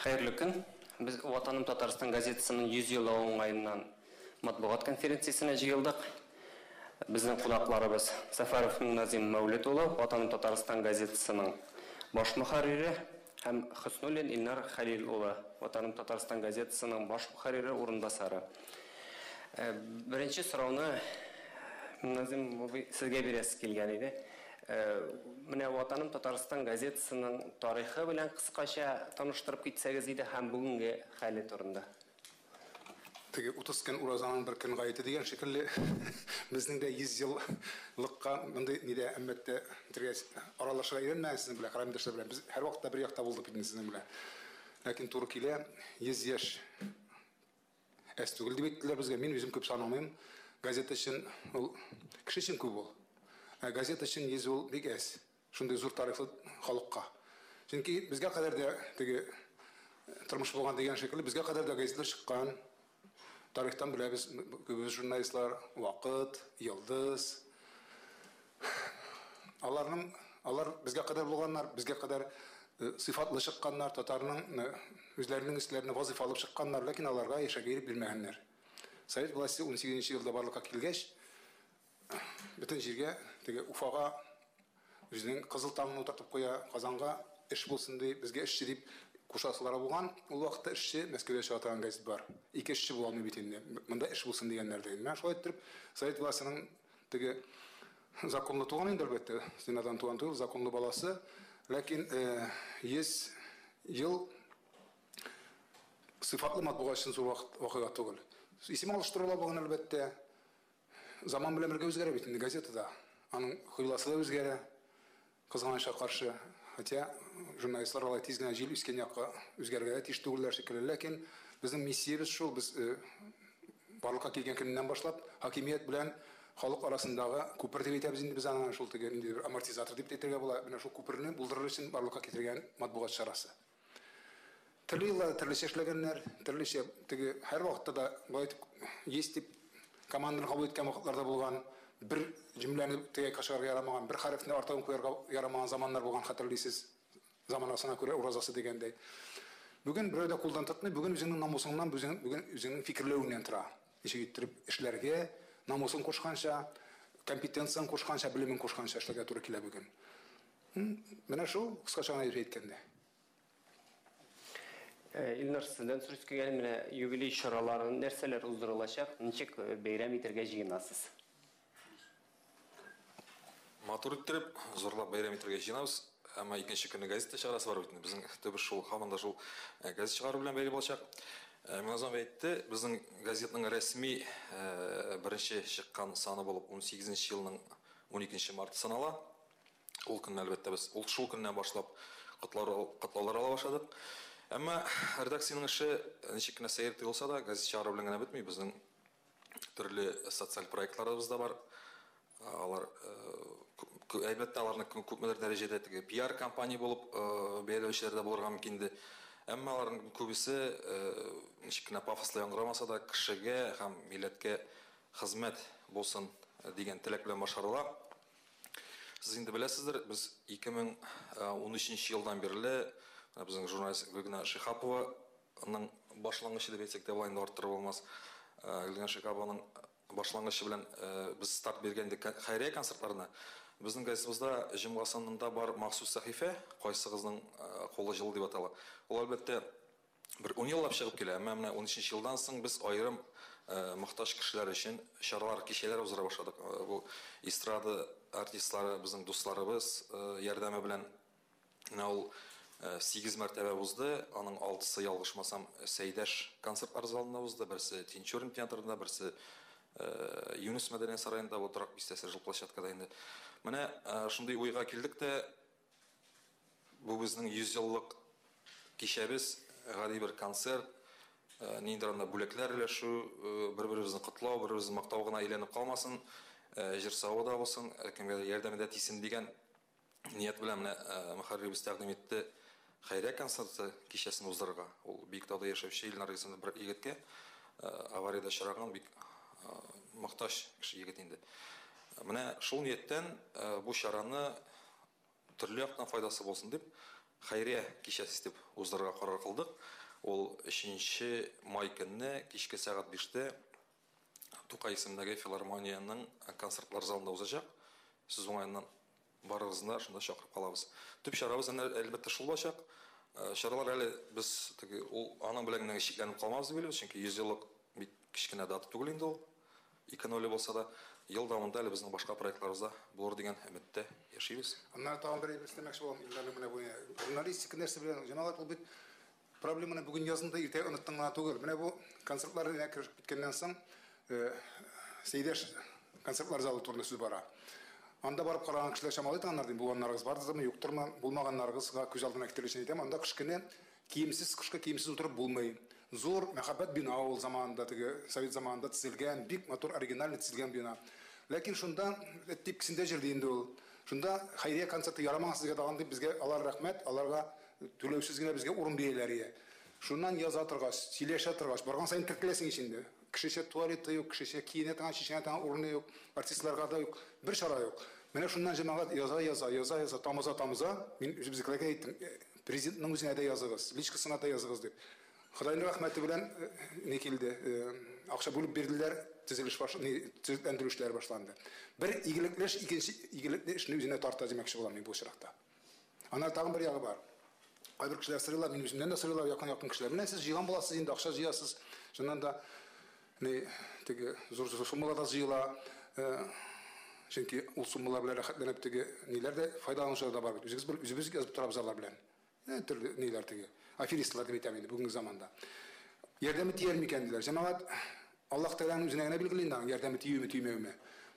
Қайырлы күн. Біз Ватаным Татарстан газетасының 100 жылы оңайынан матбуғат конференциясына жиылдық. Біздің қонақтарыбыз Сафаров Назим Мәулетұлы, Ватаным Татарстан газетасының баш мұхаррири, һәм Хуснуллин Илнар Халилұлы, Ватаным Татарстан газетасының баш мұхаррири орынбасары. Бірінші сұрауны Назим сізге бересіз келген еді. Менә Ватаным Татарстан газетасының тарихы белән кыскача таныштырып китсәгез иде һәм бүгенге хәле турында. Теге 30 көн уразаның бер көн гайты дигән шикелле безнең дә 100 еллыкка мондый нидә әммәттә аралашырга өйрәнмәсез белән карамдашлар белән без һәр вакытта бер якта булдык бит сезнең белән. Ләкин туры килә 100 яшь әс түгел дип әйттеләр безгә. Мин үзем күп санамыйм. Газета өчен ул кеше өчен күп ул. Газета өчен 100 ул бик әс. Шундый зур тарихлы халыкка. Чөнки безгә кадәр дә теге тормыш булган дигән шикелле безгә кадәр дә газеталар чыккан. Тарихтан беләбез, күбез журналистлар, Вакыт, Йылдыз. Алар безгә кадәр булганнар, безгә кадәр сыйфатлы чыкканнар, татарның үзләренең үсләренә вазифа алып чыкканнар, ләкин аларга яшәгә иреп бирмәгәннәр. Совет власте 18 елда барлыкка килгәч, бөтен җиргә теге Уфага үзенең кызыл таңын утыртып куя, Казанга эш булсын ди, безгә эшче дип кушасылары булган. Ул вакытта эшче Мәскәүдә чыга торган газет бар. Ике эшче була алмый бит инде. Монда эш булсын дигәннәр дә. Менә шулай итеп, Совет властының теге законлы туган инде әлбәттә, Синадан туган түгел, законлы баласы, ләкин 100 ел сыйфатлы матбугат өчен зур вакыйга түгел. Исем алыштырыла булган әлбәттә. Заман белән бергә үзгәрә бит инде газетада. Аның хуйласы да үзгәрә. Кызганычка каршы, хотя журналистлар алай тиз генә җил үскән якка үзгәргә тиеш түгелләр шикелле, ләкин безнең миссиябез шул, без барлыкка килгән көннән башлап хакимият белән халык арасындагы күпер дип әйтәбез инде, без аны шул теге инде амортизатор дип әйтергә була, менә шул күперне булдырыр өчен барлыкка китергән матбугат чарасы. Төрле елларда төрлечә эшләгәннәр, төрлечә теге һәр вакытта да бай есть дип команданы кабул иткән вакытларда булган, бер җөмләне теге кашарга ярамаган, бер хәрефне артын куярга ярамаган заманнар булган, хәтерлисез. Заманасына күрә уразасы дигәндәй. Бүген берәү дә кулдан тотмый, бүген үзенең намусыңнан, бүген үзенең фикерләвеннән тора. Ничек иттереп эшләргә, намусын кушканча, компетенциян кушканча, белемен кушканча эшләргә туры килә бүген. Менә шул кыскача гына әйткәндә. Илнар, сездән сүз килгән менә юбилей чараларын нәрсәләр уздырылачак, ничек бәйрәм итәргә җыенасыз? Матур иттереп, зурлап бәйрәм итәргә җыенабыз. Әмма икенче көнне газета чарасы бар бит. Безнең төбе шул, һаманда шул газета чыгару белән бәйле булачак. Мөназам әйтте, безнең газетаның рәсми беренче чыккан саны булып 18 елның 12 марты санала. Ул көнне әлбәттә без ул шул көннән башлап котлаулар ала башладык. Әмма редакциянең эше ничек кенә сәер тыелса да, газета чыгару белән генә бетми. Безнең төрле социаль проектларыбыз да бар. Алар әлбәттә аларны күпмедер дәрәҗәдә теге пиар компания булып бәяләүчеләрдә булырга мөмкин иде. Әмма аларның күбесе ничек кенә пафослы яңгырамаса да кешегә һәм милләткә хезмәт булсын дигән теләк белән башкарыла. Сез инде беләсездер, без 2013 елдан бирле безнең журналист Гөлгенә Шихапованың башлангычы дип әйтсәк тә болай арттырып булмас. Гөлгенә Шихапованың башлангычы белән без старт бергәндә хәйрия концертларына безнең газетабызда җомгасында бар махсус сәхифә, кайсыгызның колы җылы дип атала. Ул әлбәттә бер 10 еллап чыгып килә, әмма менә 13 елдан соң без аерым мохтаҗ кешеләр өчен чаралар, кичәләр уздыра башладык. Бу эстрада артистлары, безнең дусларыбыз ярдәме белән ул 8 мәртәбә узды. Аның 6-сы ялгышмасам Сәйдәш концертлар залында узды, берсе Тинчурин театрында, берсе Юнус мәдәни сараенда отырак бистәсе жыл площадкада инде. Менә шундый уйга килдек тә, бу безнең 100 еллык кичәбез, гади бер концерт, ниндидер анда бүләкләр өләшү, бер-беребезне котлау, бер-беребезне мактау гына әйләнеп калмасын, җырсавы да булсын, кемгә ярдәм итә тисен дигән ният белән менә мөхәррирбез тәкъдим итте хәйрия концерты кичәсен уздырырга. Ул Биектауда яшәүче Илнар исемле бер егеткә аварияда очраган бик мохтаҗ кеше егет инде. Менә шул ниеттән бу чараны төрле яктан файдасы булсын дип хайрия кичәсе дип уздырырга карар кылдык. Ол 3 май көнне кичке сәгать 5-тә Тукай исемендәге филармонияның концертлар залында узачак. Сез уңайыннан барыгызны шунда чакырып калабыз. Төп чарабыз әлбәттә шул булачак. Чаралар әле без аның белән генә шикләнеп калмабыз дип уйлыйбыз, чөнки 100 еллык бик кичкенә дата түгел инде ул. 2-0 булса да, ел дәвамында әле безнең башка проектларыбызда булыр дигән өметтә яшибез. Аннан тагын бер эстәмәкче булам, менә бу журналистика нәрсә белән җаналар ул бит проблеманы бүген язында иртә оныттың гына түгел. Менә бу концертлар киреп киткәннән соң Сейдәш концертлар залы турында сүз бара. Анда барып караган кешеләр шамалы таңнар ди, булганнарыгыз бардымы, юктырмы, булмаганнарыгызга күз алдына китерү өчен әйтәм, анда кышкыны киемсез, кышкы киемсез утырып булмый. Зур мәхәббәт бина ул заманында, совет заманында төзелгән, бик матур оригиналь төзелгән бина. Ләкин шунда типкисендә җирде инде ул. Шунда хайрия концерты ярамаган сезгә даган дип безгә алар рәхмәт, аларга түләүсез генә безгә урын бирәләр. Шуннан яза торгач, сөйләшә торгач, барган сайын теркеләсең ичендә. Кешечә туалеты юк, кешечә киенә торган, чишенә торган урыны юк, артистларга да юк, бер чара юк. Менә шуннан җәмәгать яза, тамыза, мин үзебезнекеләргә әйттем, президентның үзенә дә языгыз, личкасына да языгыз дип. Худайның рәхмәте белән не килде, акча бүлеп бирделәр, төзелеш төзелендерүшләр башланды. Бер игелекле икенче игелекле эшне үзенә тарта димәкче булам мин бу чиракта. Аны тагын бер ягы бар. Кайбер кешеләр сырыйлар, минем үземнән дә сырыйлар, якын кешеләр. Менә сез җыйган буласыз инде, акча җыясыз. Шуннан да теге зур суммалар да җыела. Чөнки ул суммалар белән рәхәтләнеп теге ниләрдә файдаланучылар да бар. Үзебез язып торабыз алар белән. Төрле ниләр теге. Аферистлар дип әйтәм инде бүгенге заманда. Ярдәме тияр микән диләр. Җәмәгать Аллаһ Тәгаләнең үзенә генә билгеле инде ярдәме тиюме тимәүме.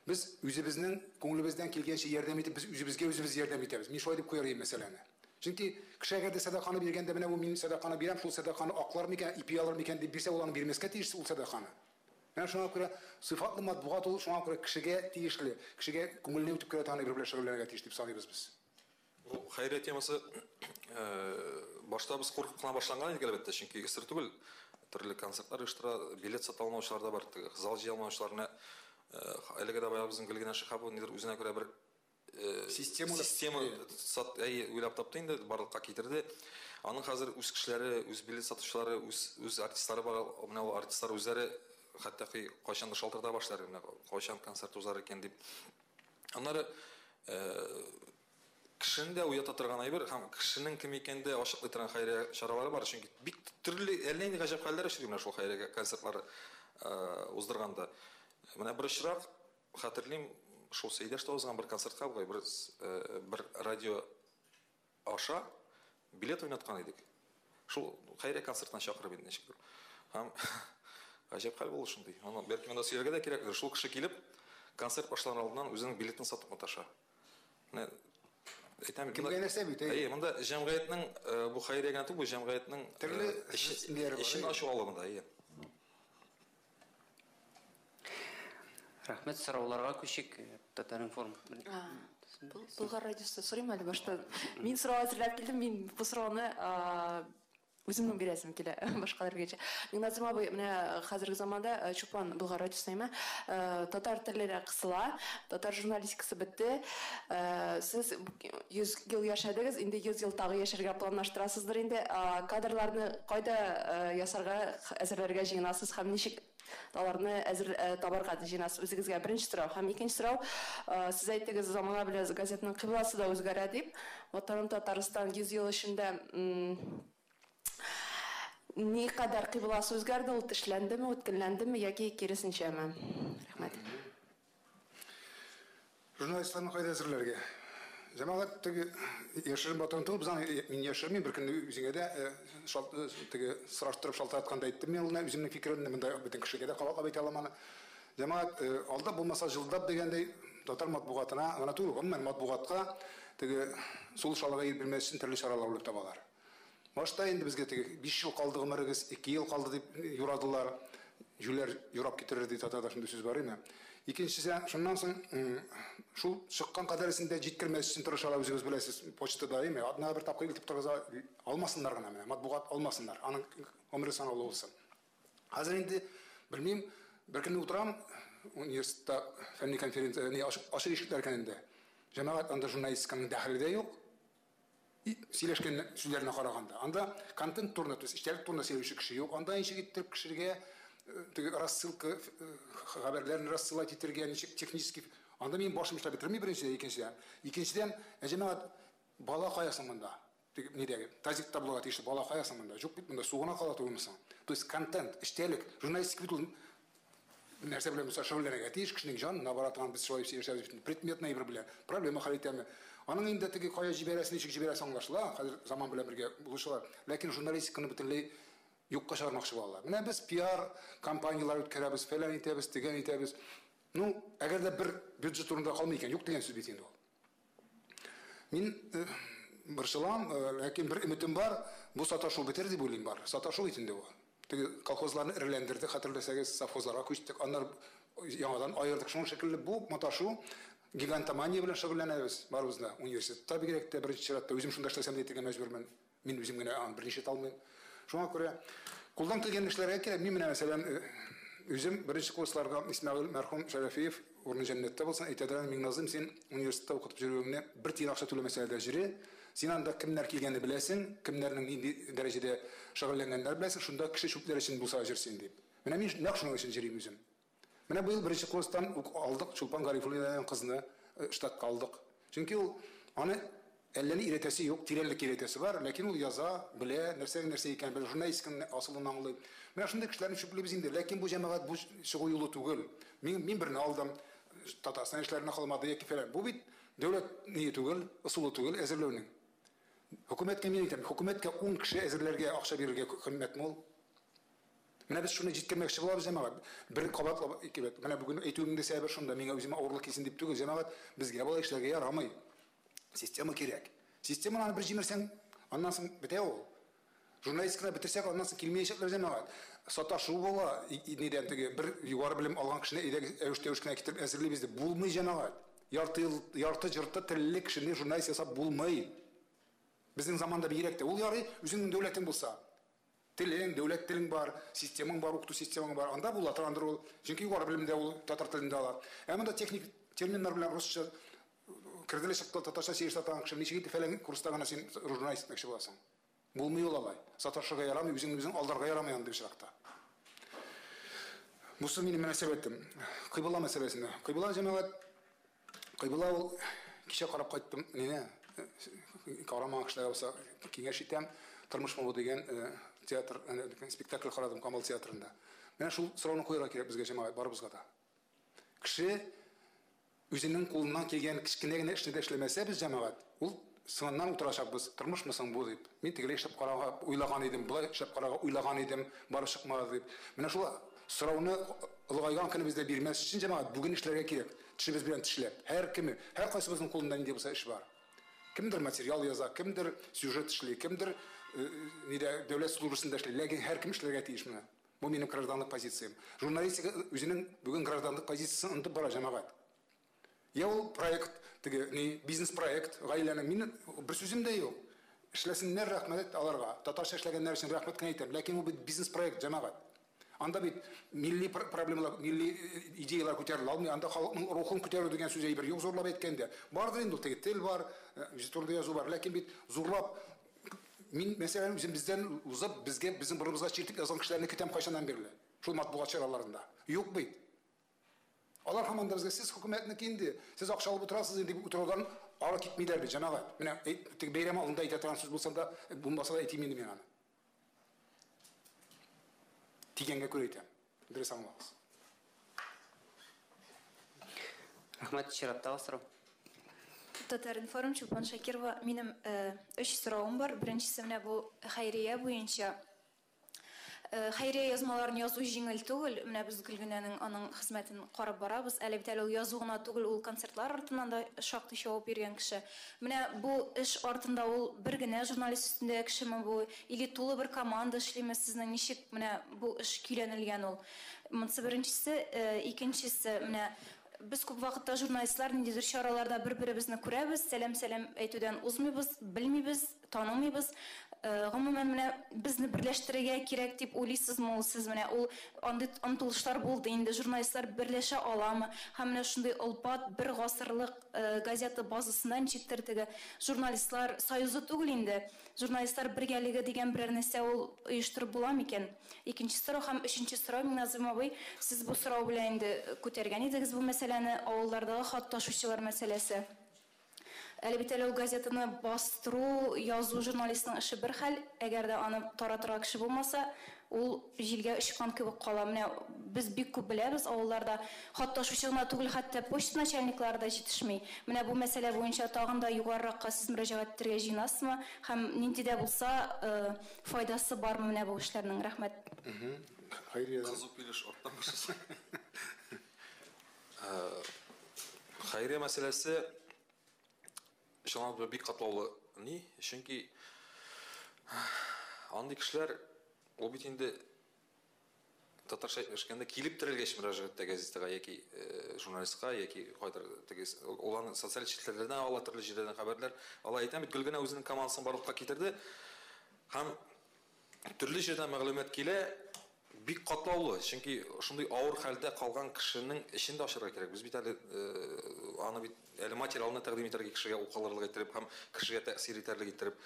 Без үзебезнең күңелебездән килгәнчә ярдәм итеп, без үзебез ярдәм итәбез. Мин шулай дип куярым мәсьәләне. Чөнки кешегә дә садаканы биргәндә менә бу мин садаканы бирәм, шул садаканы аклар микән, ипи алыр микән дип бирсә, ул аны бирмәскә тиеш ул садаканы. Менә шуңа күрә сыйфатлы матбугат ул шуңа күрә кешегә тиешле, кешегә күңелне үтеп керә торган бер шөгыльләргә тиеш дип саныйбыз без. Бу хайрия темасы башта без куркып кына башланган иде әлбәттә, чөнки сер түгел. Төрле концертлар оештыра, билет сата алмаучылар да бар, зал җыя алмаучыларны әлегә дә баягы безнең Гөлгенә Шихапова нидер үзенә күрә бер система уйлап тапты инде, барлыкка китерде. Аның хәзер үз кешеләре, үз билет сатучылары, үз артистлары бар, менә ул артистлар үзләре хәтта кайчан шалтырда башлар, кайчан концерт узар икән дип. Аннары кешенең дә уята торган әйбер, һәм кешенең кем икәнде ачыклый торган хайрия чаралары бар, чөнки бик төрле әллә нинди гаҗәп хәлләр очрый менә шул хайрия концертлары уздырганда. Менә бер очрак хәтерлим, шул Сейдәш узган бер концертка бер радио аша билет уйнаткан идек. Шул хайрия концертына чакырып инде ничектер. Һәм гаҗәп хәл булды шундый. Аны бәлки монда сөйләргә дә кирәк. Шул кеше килеп концерт башланыр алдыннан үзенең билетын сатып маташа. Кемгә нәрсә бит? Монда җәмгыятьнең бу хайрия генә түгел, җәмгыятьнең төрле эшен ачу алымында. Рәхмәт, сорауларга күчик. Татар информ. Булгар радиосы сорыйм әле башта. Мин сорау әзерләп килдем, мин бу сорауны үземнең бирәсем килә башкалар биргәнчә. Назым абый, менә хәзерге заманда Чулпан Булгар радиосына татар телләре кысыла, татар журналистикасы бетте. Сез 100 ел яшәдегез, инде 100 ел тагы яшәргә планлаштырасыздыр инде. Кадрларны кайда ясарга, әзерләргә җыенасыз һәм ничек аларны әзер табарга җыенасыз? Үзегезгә беренче сорау һәм икенче сорау, сез әйттегез, замана белән газетаның кыйбласы да үзгәрә дип. Ватан Татарстан 100 ел эчендә ни кадәр кыйбласы үзгәрде, ул тешләндеме, үткенләндеме яки киресенчәме? Рәхмәт. Журналистларны кайда әзерләргә? Җәмәгать теге яшерен батырын түгел, мин яшермим, бер көнне үзеңә дә теге сораштырып шалтыратканда әйттем, мин ул үземнең фикеремне монда бөтен кешегә дә кабатлап әйтә алмам. Җәмәгать алда булмаса җылдап дигәндәй татар матбугатына, аны түгел, гомумән матбугатка теге сул шалыга бирмәс өчен төрле чаралар уйлап табалар. Башта инде безгә теге 5 ел калды гомерегез, 2 ел калды дип юрадылар. Юләр юрап китерер дип татарда шундый сүз бар име. Икенчесе, шуннан соң шул чыккан кадәресендә җиткермәс өчен тырышалар, үзегез беләсез, почтада име. Адна бер тапкыр илтеп торгыза алмасыннар гына менә, матбугат алмасыннар. Аның гомере санаулы булсын. Хәзер инде белмим, бер көнне утырам, университетта фәнни конференция, ачык ишекләр икән инде. Җәмәгать анда журналистиканың дәхиле дә юк. сөйлешкен сүзләренә караганда. Анда контент турында, то есть иштәлек турында сөйләүче кеше юк. Анда ничек иттереп кешегә рассылка хәбәрләрне рассылать итәргә ничек технически. Анда мин башым эшләп бетерми беренчедән, икенчедән. Икенчедән, җәмәгать бала каясың монда. Нидәге? Тазик таблога тиеш бала каясың монда. Юк бит монда сугына кала тугымсың. То есть контент, иштәлек, журналистик бит ул нәрсә белән шөгыльләнергә тиеш кешенең җанын набаратган без шулай яшәбез бит. Предметная бер белән. Проблема хәл итәме. Аның инде теге кая җибәрәсен, ничек җибәрәсен аңлашыла. Хәзер заман белән бергә булышалар. Ләкин журналистиканы бөтенләй юкка чыгармакчы булалар. Менә без пиар компаниялар үткәрәбез, фәлән итәбез, тегән итәбез. Ну, әгәр дә бер бюджет турында калмый икән, юк дигән сүз бит инде ул. Мин борчылам, ләкин бер өметем бар, бу саташу бетер дип уйлыйм бар. Саташу бит инде ул. Теге колхозларны ирләндерде, хәтерләсәгез, совхозларга күчтек, аннар яңадан аердык. Шуның шикелле бу маташу гигантомания белән шөгыльләнәбез барыбызда университетта бигрәк тә беренче чиратта үзем шунда эшләсәм дә итәргә мәҗбүрмен. Мин үзем генә берничә талмыйм. Шуңа күрә кулдан килгән эшләргә кирәк. Мин менә мәсәлән үзем беренче курсларга Исмәгыйль мәрхүм Шәрәфиев урын җәннәттә булсын, әйтәдән мин назым син университетта укытып йөрүеңне бер тиен акча түләмәсә дә җире. Син анда кемнәр килгәнне беләсең, кемнәрнең нинди дәрәҗәдә шөгыльләнгәннәр беләсең, шунда кеше чүпләр өчен булса җирсен дип. Менә мин нәкъ шуның өчен җирим үзем. Менә быел беренче курстан алдык Чулпан Гарифуллина кызны штатка алдык. Чөнки ул аны әллә ни иретәсе юк, тирәнлек иретәсе бар, ләкин ул яза, белә, нәрсә икән, белә, журналистиканың асылын аңлый. Менә шундый кешеләрне чүплибез инде, ләкин бу җәмәгать бу чыгу юлы түгел. Мин берне алдым, Татарстан эшләренә калмады яки фәлән. Бу бит дәүләт ние түгел, ысулы түгел, әзерләүнең. Хөкүмәткә мин әйтәм, хөкүмәткә 10 кеше әзерләргә акча бирергә кыйммәтме ул? Менә без шуны җиткермәкче булабыз җәмәгать. Бер кабатлы икебет. Менә бүген әйтүеңдә сәбәбе шунда, миңа үземә авырлык кисен дип түгел, җәмәгать безгә була эшләргә ярамый. Система кирәк. Системаны бер җимерсәң, аннан соң бетә ул. Журналистиканы бетерсәк, аннан соң килмәячәкләр җәмәгать. Саташу була, нидән теге бер югары белем алган кешене әвеш-тәвеш кенә китереп әзерлибез дип булмый җәмәгать. Ярты-җырты телле кешене журналист ясап булмый. Безнең заманда бигрәк тә ул ярый, үзеңнең дәүләтең булса. Телең, дәүләт телең бар, системаң бар, укыту системаң бар. Анда була торгандыр ул. Чөнки югары белемдә ул татар телендә алар. Монда техник терминнар белән русча кирделе чыкты, татарча сөйләш татарча кеше ничек итеп фәлән курста гына син журналист мәкче буласың. Булмый ул алай. Саташыга ярамый, үзең алдарга ярамый анда шыракта. Бусы минем мөнәсәбәтем. Кыйбла мәсьәләсендә. Кыйбла җәмәгать Кыйбла ул кичә карап кайттым. Менә карамак эшләр булса, киңәш итәм, тормыш бу дигән театр, спектакль карадым Камал театрында. Менә шул сорауны куярга кирәк безгә җәмәгать барыбызга да. Кеше үзенең кулыннан килгән кичкенә генә эшне дә эшләмәсә без җәмәгать, ул сыннан утырачакбыз, тормышмы соң бу дип. Мин тегеләй эшләп карарга уйлаган идем, булай эшләп карарга уйлаган идем, бары чыкмады дип. Менә шул сорауны ылгайган көне бездә бирмәс өчен җәмәгать бүген эшләргә кирәк. Тишебез белән тишләп, һәр кайсыбызның кулында инде булса эш бар. Кемдер материал яза, кемдер сюжет эшли, кемдер нидә дәүләт службасында эшли, ләкин һәр кем эшләргә тиеш менә. Бу минем гражданлык позициям. Журналистика үзенең бүген гражданлык позициясын онытып бара җәмәгать. Я ул проект, теге бизнес проект, гаиләнең минем бер сүзем дә юк. Эшләсеннәр рәхмәт аларга. Татарча эшләгәннәр өчен рәхмәт кенә әйтәм, ләкин ул бит бизнес проект җәмәгать. Анда бит милли проблемалар, милли идеялар күтәрелә алмый, анда халыкның рухын күтәрү дигән сүз әйбер юк зурлап әйткәндә. Бардыр инде теге тел бар, турында язу бар, ләкин бит зурлап мин мәсәлән үзем бездән узып, безгә безнең бурыбызга чиртеп язган кешеләрне көтәм кайчаннан бирле. Шул матбугат чараларында. Юк бит. Алар һаман да безгә сез хөкүмәтнеке инде, сез акча алып утырасыз инде дип утырудан ара китмиләр бит җәмәгать. Менә теге бәйрәм алдында әйтә торган сүз булса да, булмаса да әйтим инде мин аны. Тигәнгә күрә әйтәм. Дөрес аңлагыз. Рәхмәт, чираттагы сорау. Татар-информ Чулпан Шакирова, минем 3 сорауым бар. Беренчесе менә бу хәйрия буенча. Хәйрия язмаларын язу җиңел түгел. Менә без Гөлгөнәнең аның хезмәтен карап барабыз. Әле бит әле ул язу гына түгел, ул концертлар артыннан да шактый чавап биргән кеше. Менә бу эш артында ул бер генә журналист өстендә кешеме бу, или тулы бер команда эшлиме сезнең ничек менә бу эш көйләнелгән ул? Монысы беренчесе, икенчесе менә Без күп вакытта журналистлар ниндидер чараларда бер-беребезне күрәбез, сәлам әйтүдән узмыйбыз, белмибез, танымыйбыз. Гомумән менә безне берләштерергә кирәк дип уйлыйсызмы ул сез менә ул андый омтылышлар булды инде журналистлар берләшә аламы һәм менә шундый олпат бер гасырлык газета базасында ничектер теге журналистлар союзы түгел инде журналистлар бергәлеге дигән берәр нәрсә ул оештырып була микән? Икенче сорау һәм өченче сорау Минназым абый сез бу сорау белән инде күтәргән идегез бу мәсьәләне авыллардагы хат ташучылар мәсьәләсе. Әлбәттә, ул газетаны бастыру, язу журналистның эше бер хәл, әгәр дә аны таратырга кеше булмаса, ул җилгә очкан кебек кала. Менә без бик күп беләбез, авылларда хат ташучы гына түгел, хәтта почта начальниклары да җитешми. Менә бу мәсьәлә буенча тагын да югарыракка сез мөрәҗәгать итәргә җыенасызмы? Һәм нинди дә булса, файдасы бармы менә бу эшләрнең? Рәхмәт. Кызу килеш оттан башысы. Хәйрия мәсьәләсе шуңа бик катлаулы ни? Чөнки андый кешеләр ул бит инде татарча эшкәндә килеп терелгәч мөрәҗәгатьтә газетага яки журналистка яки кайтыр тегез уларны социаль челтәрләрдән ала төрле җирдән хәбәрләр ала әйтәм бит Гөлгенә үзенең командасын барлыкка китерде һәм төрле җирдән мәгълүмат килә бик катлаулы чөнки шундый авыр хәлдә калган кешенең эчендә ачарга кирәк без бит әле аны бит әле материалны тәкъдим итәргә кешегә укылырлык иттереп һәм кешегә тәэсир итәрлек иттереп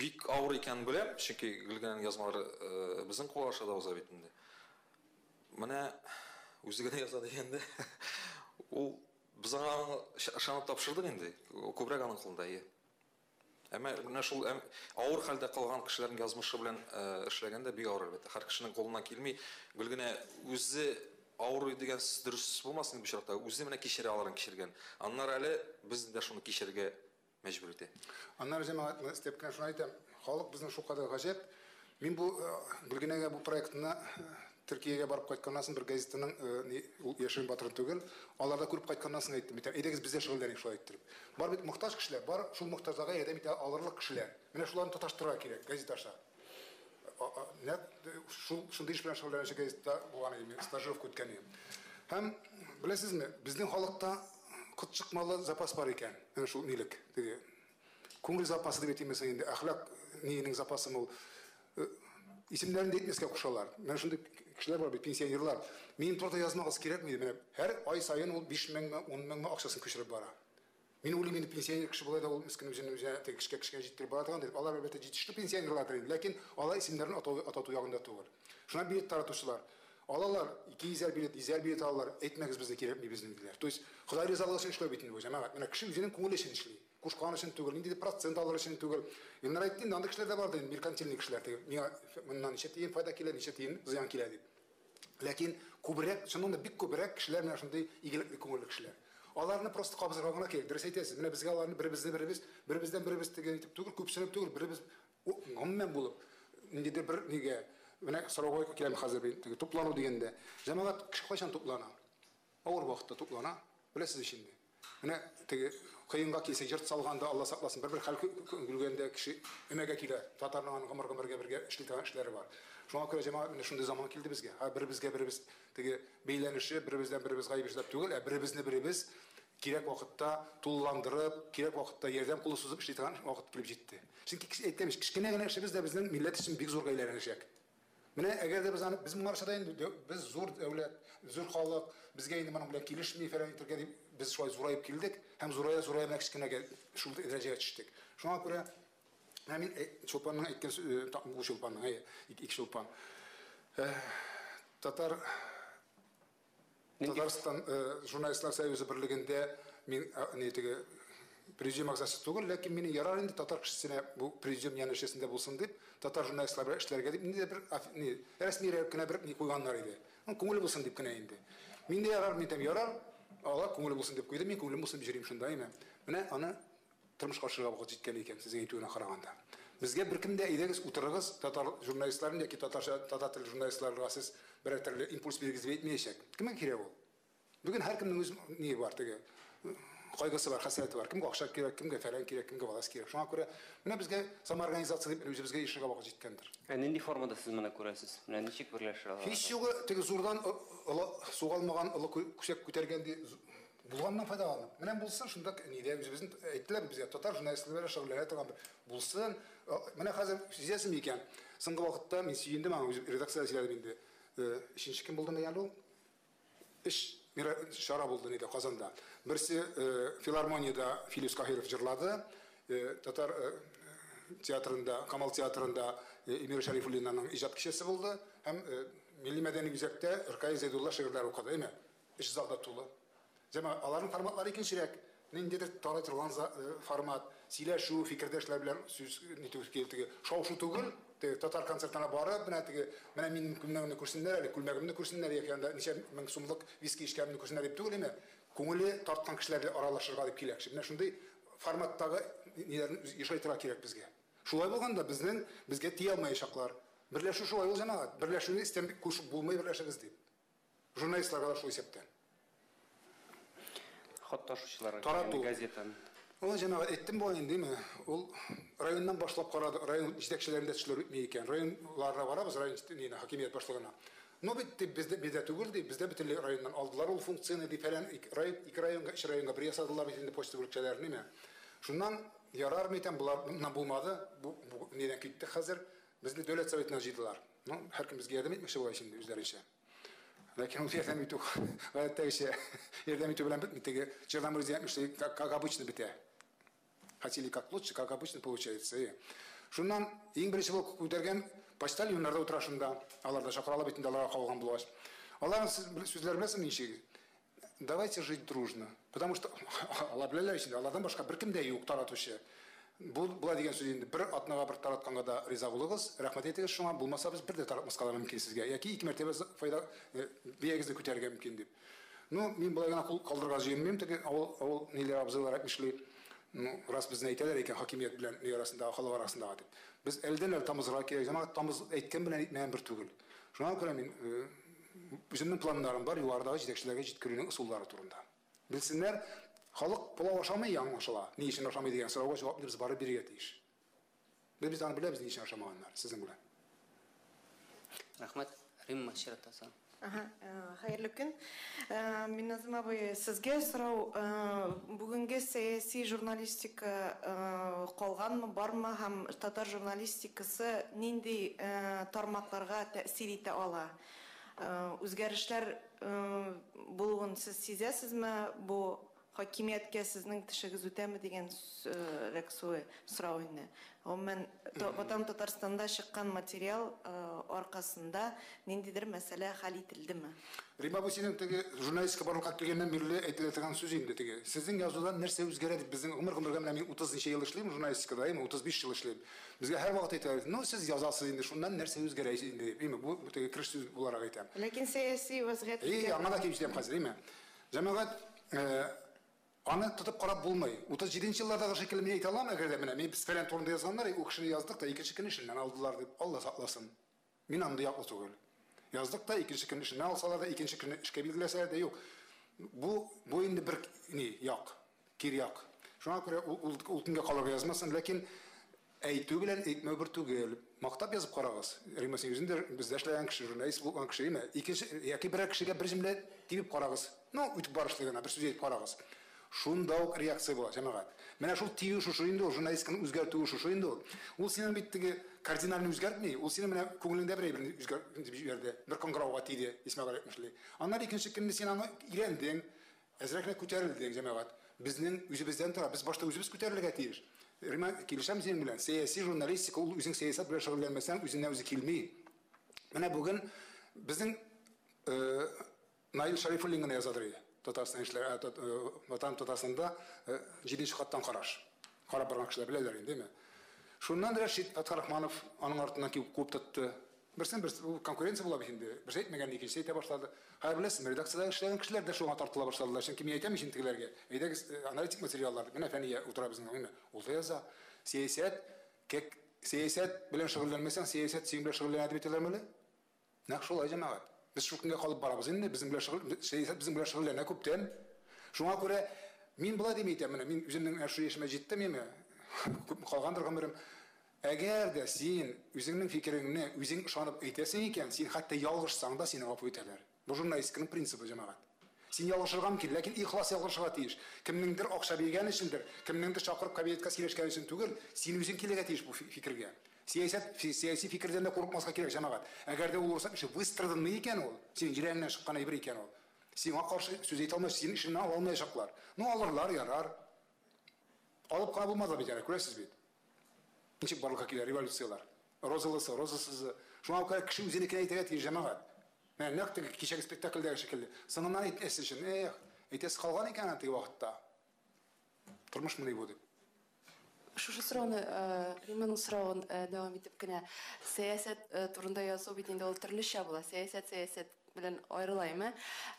бик авыр икән беләм чөнки Гөлгенәнең язмалары безнең куллашта да уза бит инде менә үзе генә яза дигәндә ул без аңа ышанып тапшырдык инде күбрәк аның кулында әмма менә шул авыр хәлдә калган кешеләрнең язмышы белән эшләгәндә бик авыр әлбәттә һәр кешенең кулыннан килми Гөлгенә үзе авыр дигән сүз дөрес булмасын бу чакта үзе менә кичерә аларын кичергән аннары әле без дә шуны кичерергә мәҗбүр итә аннары җәмәгать истеп кенә шуны әйтәм халык безнең шулкадәр гаҗәп мин бу Гөлгенәгә бу проектны Төркиягә барып кайтканнан соң бер газетаның Яшин Батыр түгел аларда күреп кайтканнан соң әйттем әйдәгез бездә шөгыльләник шулай иттереп бар бит мохтаҗ кешеләр бар шул мохтаҗларга ярдәм итә алырлык кешеләр менә шуларны тоташтырырга кирәк газеташлар шундый эш белән шөгыльләнүче газетта булган идем стажировка үткән идем һәм беләсезме безнең халыкта кытчыкмалы запас бар икән менә шул нилек теге күңел запасы дип әйтимез инде әхлак нинең запасы ул исемнәрен дә әйтмәскә кушалар менә шундый кешеләр бар бит пенсионерлар минем турда язмагыз кирәкми менә һәр ай саен ул 5 меңме 10 меңме акчасын күчереп бара мин уйлыйм инде пенсионер кеше булай да ул мискин үзенә теге кешегә җиттиреп бара торган дип алар әлбәттә җитешле пенсионерлардыр инде ләкин алар исемнәрен атату ягында түгел шуңа билет таратучылар алалар 200 билет 100 билет алалар әйтмәгез безгә кирәкми безнең диләр то есть Ходай ризалыгы өчен эшләп бит инде бу җәмәгать менә кеше үзенең күңеле өчен эшли кушкан өчен түгел нинди процент алыр өчен түгел Илнар әйтте инде андый кешеләр дә бар ди меркантильный кешеләр теге миңа моннан ничә тиен файда килә ничә тиен зыян килә дип ләкин күбрәк шуннан да бик күбрәк кешеләр менә шундый игелекле күңелле кешеләр аларны просто кабызырга гына кирәк дөрес әйтәсез менә безгә аларны беребездән беребез тегән итеп түгел күпчелек түгел беребез гомумән булып ниндидер бер нигә менә сорауга киләм хәзер теге туплану дигәндә җәмәгать кеше кайчан туплана авыр вакытта туплана беләсез инде менә теге кыенга килсә җырт салганда Алла сакласын бер хәл күлгәндә кеше өмәгә килә татарның гомергә бергә эшли торган эшләре бар шуңа күрә җәмәгать менә шундый заман килде безгә беребез теге бәйләнеше беребездән беребез гаип эшләп түгел беребез кирәк вакытта тулландырып кирәк вакытта ярдәм кулы сузып эшли торган вакыт килеп җитте чөнки әйтәмеш кичкенә генә эшебез дә безнең милләт өчен бик зур гаиләләнәчәк менә әгәр дә без моңарчада инде без зур дәүләт зур халык безгә инде моның белән килешми фәрән итәргә дип без шулай зураеп килдек һәм зурая менә кичкенәгә шул дәрәҗәгә төштек шуңа күрә мин Чулпанның әйткән бу Чулпанның ике Чулпан Татарстан журналистлар союзы берлегендә мин теге президиум агзасы түгел ләкин мине ярар инде татар кешесенә бу президиум янәшәсендә булсын дип татар журналистлар белән эшләргә дип инде бер рәсми кенә бер куйганнар иде күңеле булсын дип кенә инде мин дә ярар алар күңеле булсын дип куйды мин күңелем булсын дип йөрим шунда менә аны тормышка ашырга вакыт җиткән икән сезнең әйтүенә караганда безгә беркем дә әйдәгез утырыгыз татар журналистларын яки татар тел журналистларга сез берәр төрле импульс биргез дип әйтмәячәк кемгә кирәк ул бүген һәркемнең үз ни бар теге кайгысы бар, хәсрәте бар. Кемгә акча кирәк, кемгә фәлән кирәк, кемгә балас кирәк. Шуңа күрә менә безгә самоорганизация дип үзебезгә ишергә вакыт җиткәндер. Нинди формада сез моны күрәсез? Менә ничек берләшә алар? Һич югы теге зурдан сугалмаган олы күсәк күтәргәнди булганнан файдаланып. Менә булсын шунда нидә үзебезнең әйттеләр безгә татар журналистлары шөгыльләнә торган булсын. Менә хәзер сизәсем икән. Соңгы вакытта мин сөендем аңа редакциядә сөйләдем инде. Ишенче кем булды мыял ул? Эш шара булды нидә Казанда. Берсе филармониядә Филипп Кахиров җырлады. Татар театрында, Камал театрында Эмир Шарифуллинның иҗат кичәсе булды. Һәм милли мәдәни үзәктә Иркай Зәйдулла шигырьләре укыды, әйме? Эш залда тулы. Җәма аларның форматлары икенчерәк. Ниндидер тарый торган формат, сөйләшү, фикердәшләр белән сүз нитү килтеге. Шау-шу түгел, татар концертына барып, менә минем күлмәгемне күрсеннәр әле, күлмәгемне күрсеннәр икән, ничә мең сумлык виски эчкәнне күрсеннәр дип түгел, күңеле тарткан кешеләргә аралашырга дип киләкче. Менә шундый форматтагы ниләрне ишайтырга кирәк безгә. Шулай булганда безгә тия алмаячаклар. Берләшү шулай ул җәмәгать. Берләшүне истәп кушып булмый берләшәгез дип. Журналистларга да шул исәптән. Хат ташучылар газетаны. Ул җәмәгать әйттем бу инде, ул районнан башлап карады, район җитәкчеләрендә эшләр үтми икән. Районларга барабыз, район хакимият башлыгына. Но бит бездә түгел ди, бездә бөтенләй районнан алдылар ул функцияны ди фәлән ике районга, өч районга бер ясадылар бит инде почта бүлекчәләрен, ниме. Шуннан ярар митәм булардан булмады. Бу нидән китте хәзер? Безне дәүләт советына җыйдылар. Ну, һәркем безгә ярдәм итмәкче була инде үзләренчә. Ләкин ул ярдәм итү, гадәттәгечә ярдәм итү белән бетми, теге җырдан ризаятмышлый, как обычно бетә. Хотели как лучше, как обычно получается. Шуннан иң беренче булып күтәргән почтальоннарда утырашында, аларда чакырала бит инде аларга калган булгач. Алар сүзләр беләсезме ничек? Давайте жить дружно, потому что алар беләләр инде, алардан башка беркем дә юк таратучы. Була дигән сүз инде бер атнага бер таратканга да риза булыгыз, рәхмәт әйтегез шуңа, булмаса без бер дә таратмаска да мөмкин сезгә, яки ике мәртәбә файда биягезне күтәрергә мөмкин дип. Ну, мин болай гына калдырырга җыенмыйм, теге авыл ниләр абзыйлар әйтмешли. Ну, раз безне әйтәләр икән хакимият белән ни арасында, халык арасында дип. Без әлдән тамызга кирәк, җәмәгать тамыз әйткән белән әйтмәгән бер түгел. Шуңа күрә мин үземнең планнарым бар югардагы җитәкчеләргә җиткерүнең ысуллары турында. Белсеннәр, халык пылау ашамый аңлашыла. Ни өчен ашамый дигән сорауга җавап биреп барып бирергә тиеш. Без аны беләбез ни өчен ашамаганнар, сезнең белән. Рәхмәт, Римма Ширатаса. Хәерле көн. Мин Назым абый, сезгә сорау, бүгенге сәяси журналистика калганмы, бармы һәм татар журналистикасы нинди тармакларга тәэсир итә ала? Үзгәрешләр булуын сез сизәсезме? Бу хакимияткә сезнең тишегез үтәме дигән сорау инде. Гомумән Татарстанда чыккан материал аркасында ниндидер мәсьәлә хәл ителдеме? Рима бу синең теге журналистика барлыкка килгәннән бирле әйтелә торган сүз инде теге. Сезнең язудан нәрсә үзгәрә дип безнең гомер менә мин 30 ел эшлим журналистикада, 35 ел эшлим. Безгә һәр вакыт әйтәләр, ну сез язасыз инде, шуннан нәрсә үзгәрә инде дип. Бу теге киреш сүз буларак әйтәм. Ләкин сәяси вазгыять. Аңа да килеп җитәм хәзер, име? Җәмәгать аны тотып карап булмый. 37 еллардагы шикелле мин әйтә алам, әгәр дә менә мин без фәлән турында язганнар, у кешене яздык та икенче көн эшеннән алдылар дип, Алла сакласын. Мин анда яклы түгел. Яздык та икенче көн эшеннән алсалар да, икенче көн эшкә билгеләсәләр дә юк. Бу инде бер як, кир як. Шуңа күрә ул көнгә калырга язмасын, ләкин әйтү белән әйтмәү бер түгел. Мактап язып карагыз. Римма син үзендә бездә эшләгән кеше, журналист булган кеше име? Икенче яки бер кешегә бер җөмлә тибеп карагыз. Ну, үтеп барышлыгына бер сүз әйтеп карагыз. Шунда ук реакция була, җәмәгать. Менә шул тию шушы инде, журналистканы үзгәртү шушы инде. Ул синең бит теге кардинальны үзгәртми, ул синең менә күңелеңдә бер әйберне үзгәртеп җибәрде. Бер коңгырауга тиде, Исмәгать әйтмешли. Аннан икенче көнне син аны өйрәндең, әзрәкне күтәрелдең, җәмәгать. Безнең үзебездән тора, без башта үзебез күтәрелергә тиеш. Рима, килешәм синең белән. Сәяси журналистика ул үзең сәясәт белән шөгыльләнмәсәң, үзеннән үзе килми. Менә бүген безнең Наил Шарифуллин гына язадыр. Татарстан эшләре, Ватан Татарстанда 7нче каттан караш. Карап барган кешеләр беләләр инде, әйме? Шуннан Рәшит Фатхарахманов аның артыннан килеп куып тотты. Берсен конкуренция була бит инде. Бер әйтмәгән икенче әйтә башлады. Хәер беләсез, редакциядә эшләгән кешеләр дә шуңа тартыла башладылар. Чөнки мин әйтәм ишин тегеләргә. Әйдәгез аналитик материаллар, менә фәния утыра безнең, әйме? Ул да яза. Сәясәт белән шөгыльләнмәсәң, сәясәт син белән шөгыльләнә дип әйтәләрме? Нәкъ шулай җәмәгать. Без шул көнгә калып барабыз инде, безнең белән шөгыльләнә күптән. Шуңа күрә Мен бұлай демейді, мен өзімнің әшу ешіме жеттім еме, қалғандыр қамырым, әгер де сен өзіңнің фикіріңіне өзің ұшанып әйтесің екен, сен хатта ялғышсаң да сені ғапу етелер. Бұл журналисткінің принципі жамағат. Сен ялғышырған kel, ләкин ихлас ялғышыға тиіш. Кімніңдір ақша берген үшіндір, кімніңдір шақырып кабинетқа сөйлешкен үшін түгел, сен өзің келеге тиіш бұл фикірге. Саяси фикірден де қорықмасқа керек жамағат. Әгер де ол орасан үші выстырдың екен ол, сенің жүрегіңнен шыққан бір екен ол. Сен қаршы сөз ете алмайсың, сенің ішінен ала алмай шақлар. Алырлар, ярар. Алып қана болмаза бет, көресіз бет. Нешек барлыққа келер революциялар. Розалысы, розасызы. Шуңа көре кіші өзенекіне айтаға тиіш жамағат. Мен нәқтігі кешегі спектакльдегі шекілді. Сыңымнан айтесі үшін, айтесі қалған екен әнтігі уақытта. Тұрмыш мұны болды. Шушы сұрауны, Риманың сұрауын давам етіп кіне, саясат турында язу бетінде ол түрліше бола. Саясат белән айрылаймы.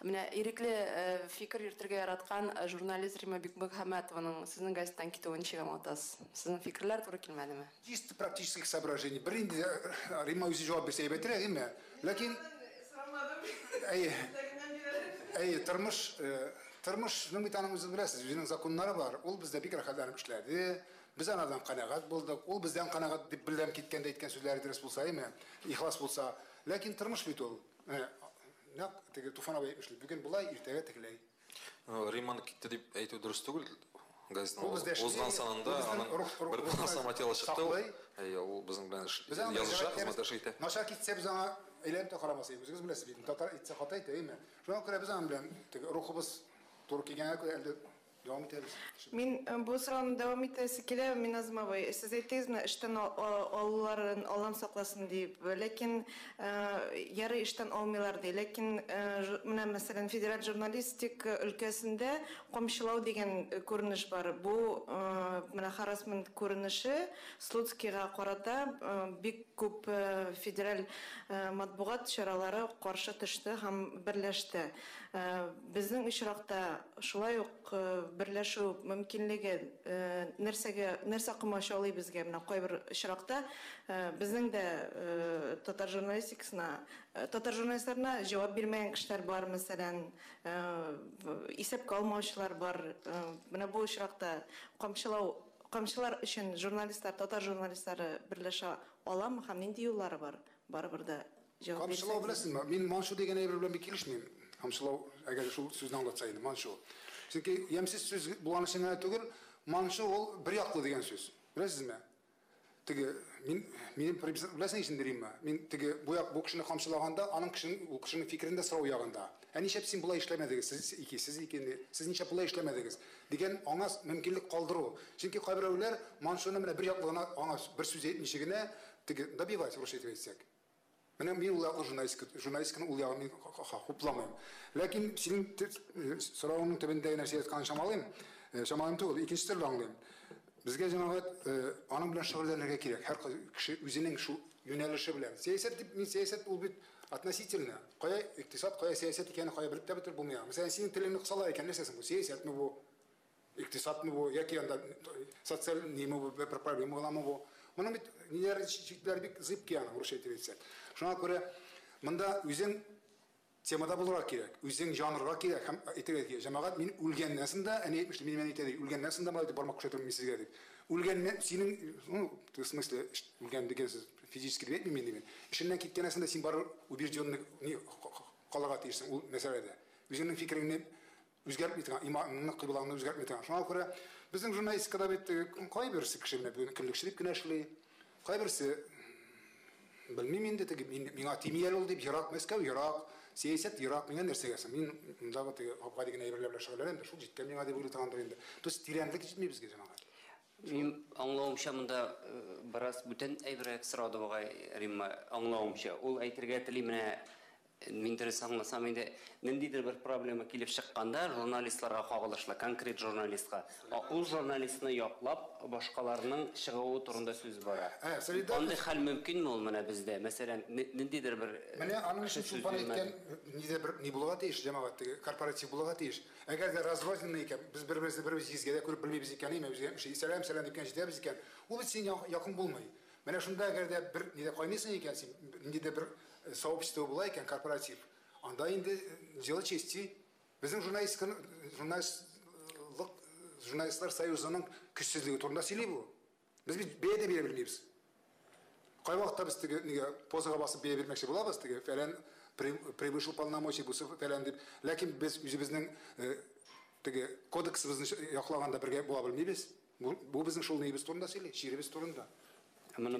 Менә ирекле фикер йөртергә яраткан журналист Рима Бикмөхәммәтованың сезнең газеттан китүен ничек аңлатасыз? Сезнең фикерләр туры килмәдеме? Чисто практических соображений. Бер инде Рима үзе җавап бирсә әйбәтрәк, әйме? Ләкин тормышның бит аның үзе беләсез, үзенең законнары бар. Ул бездә бик рәхәтләнеп эшләде. Без анадан канәгать булдык. Ул бездән канәгать дип белдем киткәндә әйткән сүзләре дөрес булса, әйме? Ихлас булса, ләкин тормыш бит ул. Нәк теге туфан абай эшләп, бүген булай, иртәгә тегеләй. Риман китте дип әйтү дөрес түгел. Газетаның узган санында аның бер планса материалы чыкты. Ул безнең белән языша хезмәт эшләтә. Наша китсә без аңа әйләнеп тә карамас идек. Үзегез беләсез бит. Татар итсә хата итә, әйме? Шуңа күрә без аның белән теге рухыбыз туры килгәнгә күрә әле дәвам итәбез. Мин бу сорауны дәвам итәсе килә, мин Азмавай. Сез әйтегезме, эштән алуларын Аллам сакласын дип, ләкин яры эштән алмыйлар ди. Ләкин менә мәсәлән федераль журналистик өлкәсендә камчылау дигән күренеш бар. Бу менә харассмент күренеше Слуцкийга карата бик күп федераль матбугат чаралары каршы төште һәм берләште. Безнең очракта шулай ук берләшү мөмкинлеге нәрсә кымачалый безгә менә кайбер очракта безнең дә татар журналистларына җавап бирмәгән кешеләр бар, мәсәлән, исәпкә алмаучылар бар. Менә бу очракта камчылар өчен журналистлар, татар журналистлары берләшә аламы һәм нинди юллары бар? Барыбер дә җавап бирсәгез. Камчылау беләсезме? Мин маншу дигән әйбер белән бик килешмим. Камчылау, әгәр шул сүзне аңлатса инде, маншу. Чөнки ямсыз сүз булган өчен генә түгел, маншу ул бер яклы дигән сүз. Беләсезме? Теге минем беләсең ишендерим. Мин теге бу кешене камчылаганда, аның кешенең фикерендә сорау ягында. Ничек син булай эшләмәдегез? Сез ничек булай эшләмәдегез? Дигән аңа мөмкинлек калдыру. Чөнки кайберәүләр маншуны менә бер яклы гына аңа бер сүз әйтмичегенә теге добивать рушить әйтсәк. Менә мин ул журналистканы ул ягын хупламыйм. Ләкин синең сорауның төбендәге нәрсә әйткән шамалым түгел, икенче төрле аңлыйм. Безгә җәмәгать аның белән шөгыльләнергә кирәк. Һәр кеше үзенең шу юнәлеше белән. Сәясәт ул бит относительно. Кая икътисад, кая сәясәт икәнен кая белеп тә бетер булмый. Мәсәлән, синең телеңне кысалар икән, нәрсәсең бу? Сәясәтме бу? Икътисадмы бу? Яки анда социаль нимә бу? Бер проблема буламы бу? Моның бит ниләр чикләр бик зыбкы аны рус әйтелсә. Шуңа күрә монда үзең темада булырга кирәк, үзең жанрга кирәк һәм әйтергә кирәк. Җәмәгать мин үлгәннән соңда, әни әйтмешли, мин әйтәдек, үлгәннән соңда малай дип бармак күрсәтәм сезгә дип. Үлгәннән синең, в смысле, үлгән дигән сүз физически дип әйтмим инде мин. Эшеннән киткәннән соңда син бар убежденный калага тиешсең ул мәсьәләдә. Үзеңнең фикереңне үзгәртми торган, иманны кыйблаңны үзгәртми торган. Шуңа күрә безнең журналистикада бит кайберсе кеше менә көнлекчелек кенә эшли, кайберсе белмим инде теге миңа тимияле ул дип ерак Мәскәү ерак, сәясәт ерак миңа нәрсәгәсен. Мин монда теге хапка дигән әйберләр белән шөгыльләнәм дә, шул җиткән миңа дип уйлатгандыр инде. Тус тирәнлек җитми безгә җәмәгать. Мин аңлавымча монда бераз бүтән әйберәк сорады бугай Римма аңлавымча. Ул әйтергә тели менә мин дөрес аңласам инде ниндидер бер проблема килеп чыкканда журналистларга кагылышлы, конкрет журналистка, ул журналистны яклап башкаларның чыгуы турында сүз бара. Андый хәл мөмкинме ул менә бездә? Мәсәлән, ниндидер бер менә аның өчен шулпан әйткән нидә бер ни булырга тиеш җәмәгать, корпоратив булырга тиеш. Әгәр дә разводный икән, без бер-беребезне йөзгә дә күреп белмибез икән, безгә сәлам дигән җитәбез икән, ул бит син якын булмый. Менә шунда әгәр дә бер нидә кайнысың икән, син нидә бер сообщество була икән, корпоратив. Анда инде дело чести. Безнең журналистлык журналистлар союзының күшсіздігі турында сөйлей бұл. Біз бе де бере білмейміз. Қай уақытта біз неге позаға басып бе бермекші боламыз, фәлән превышил полномочий бұсы фәлән деп. Ләкин біз өзіміздің кодексіміздің яқлағанда бірге бола білмейміз. Бұл біздің шул нейбіз турында сөйлей, шеребіз турында. Мұны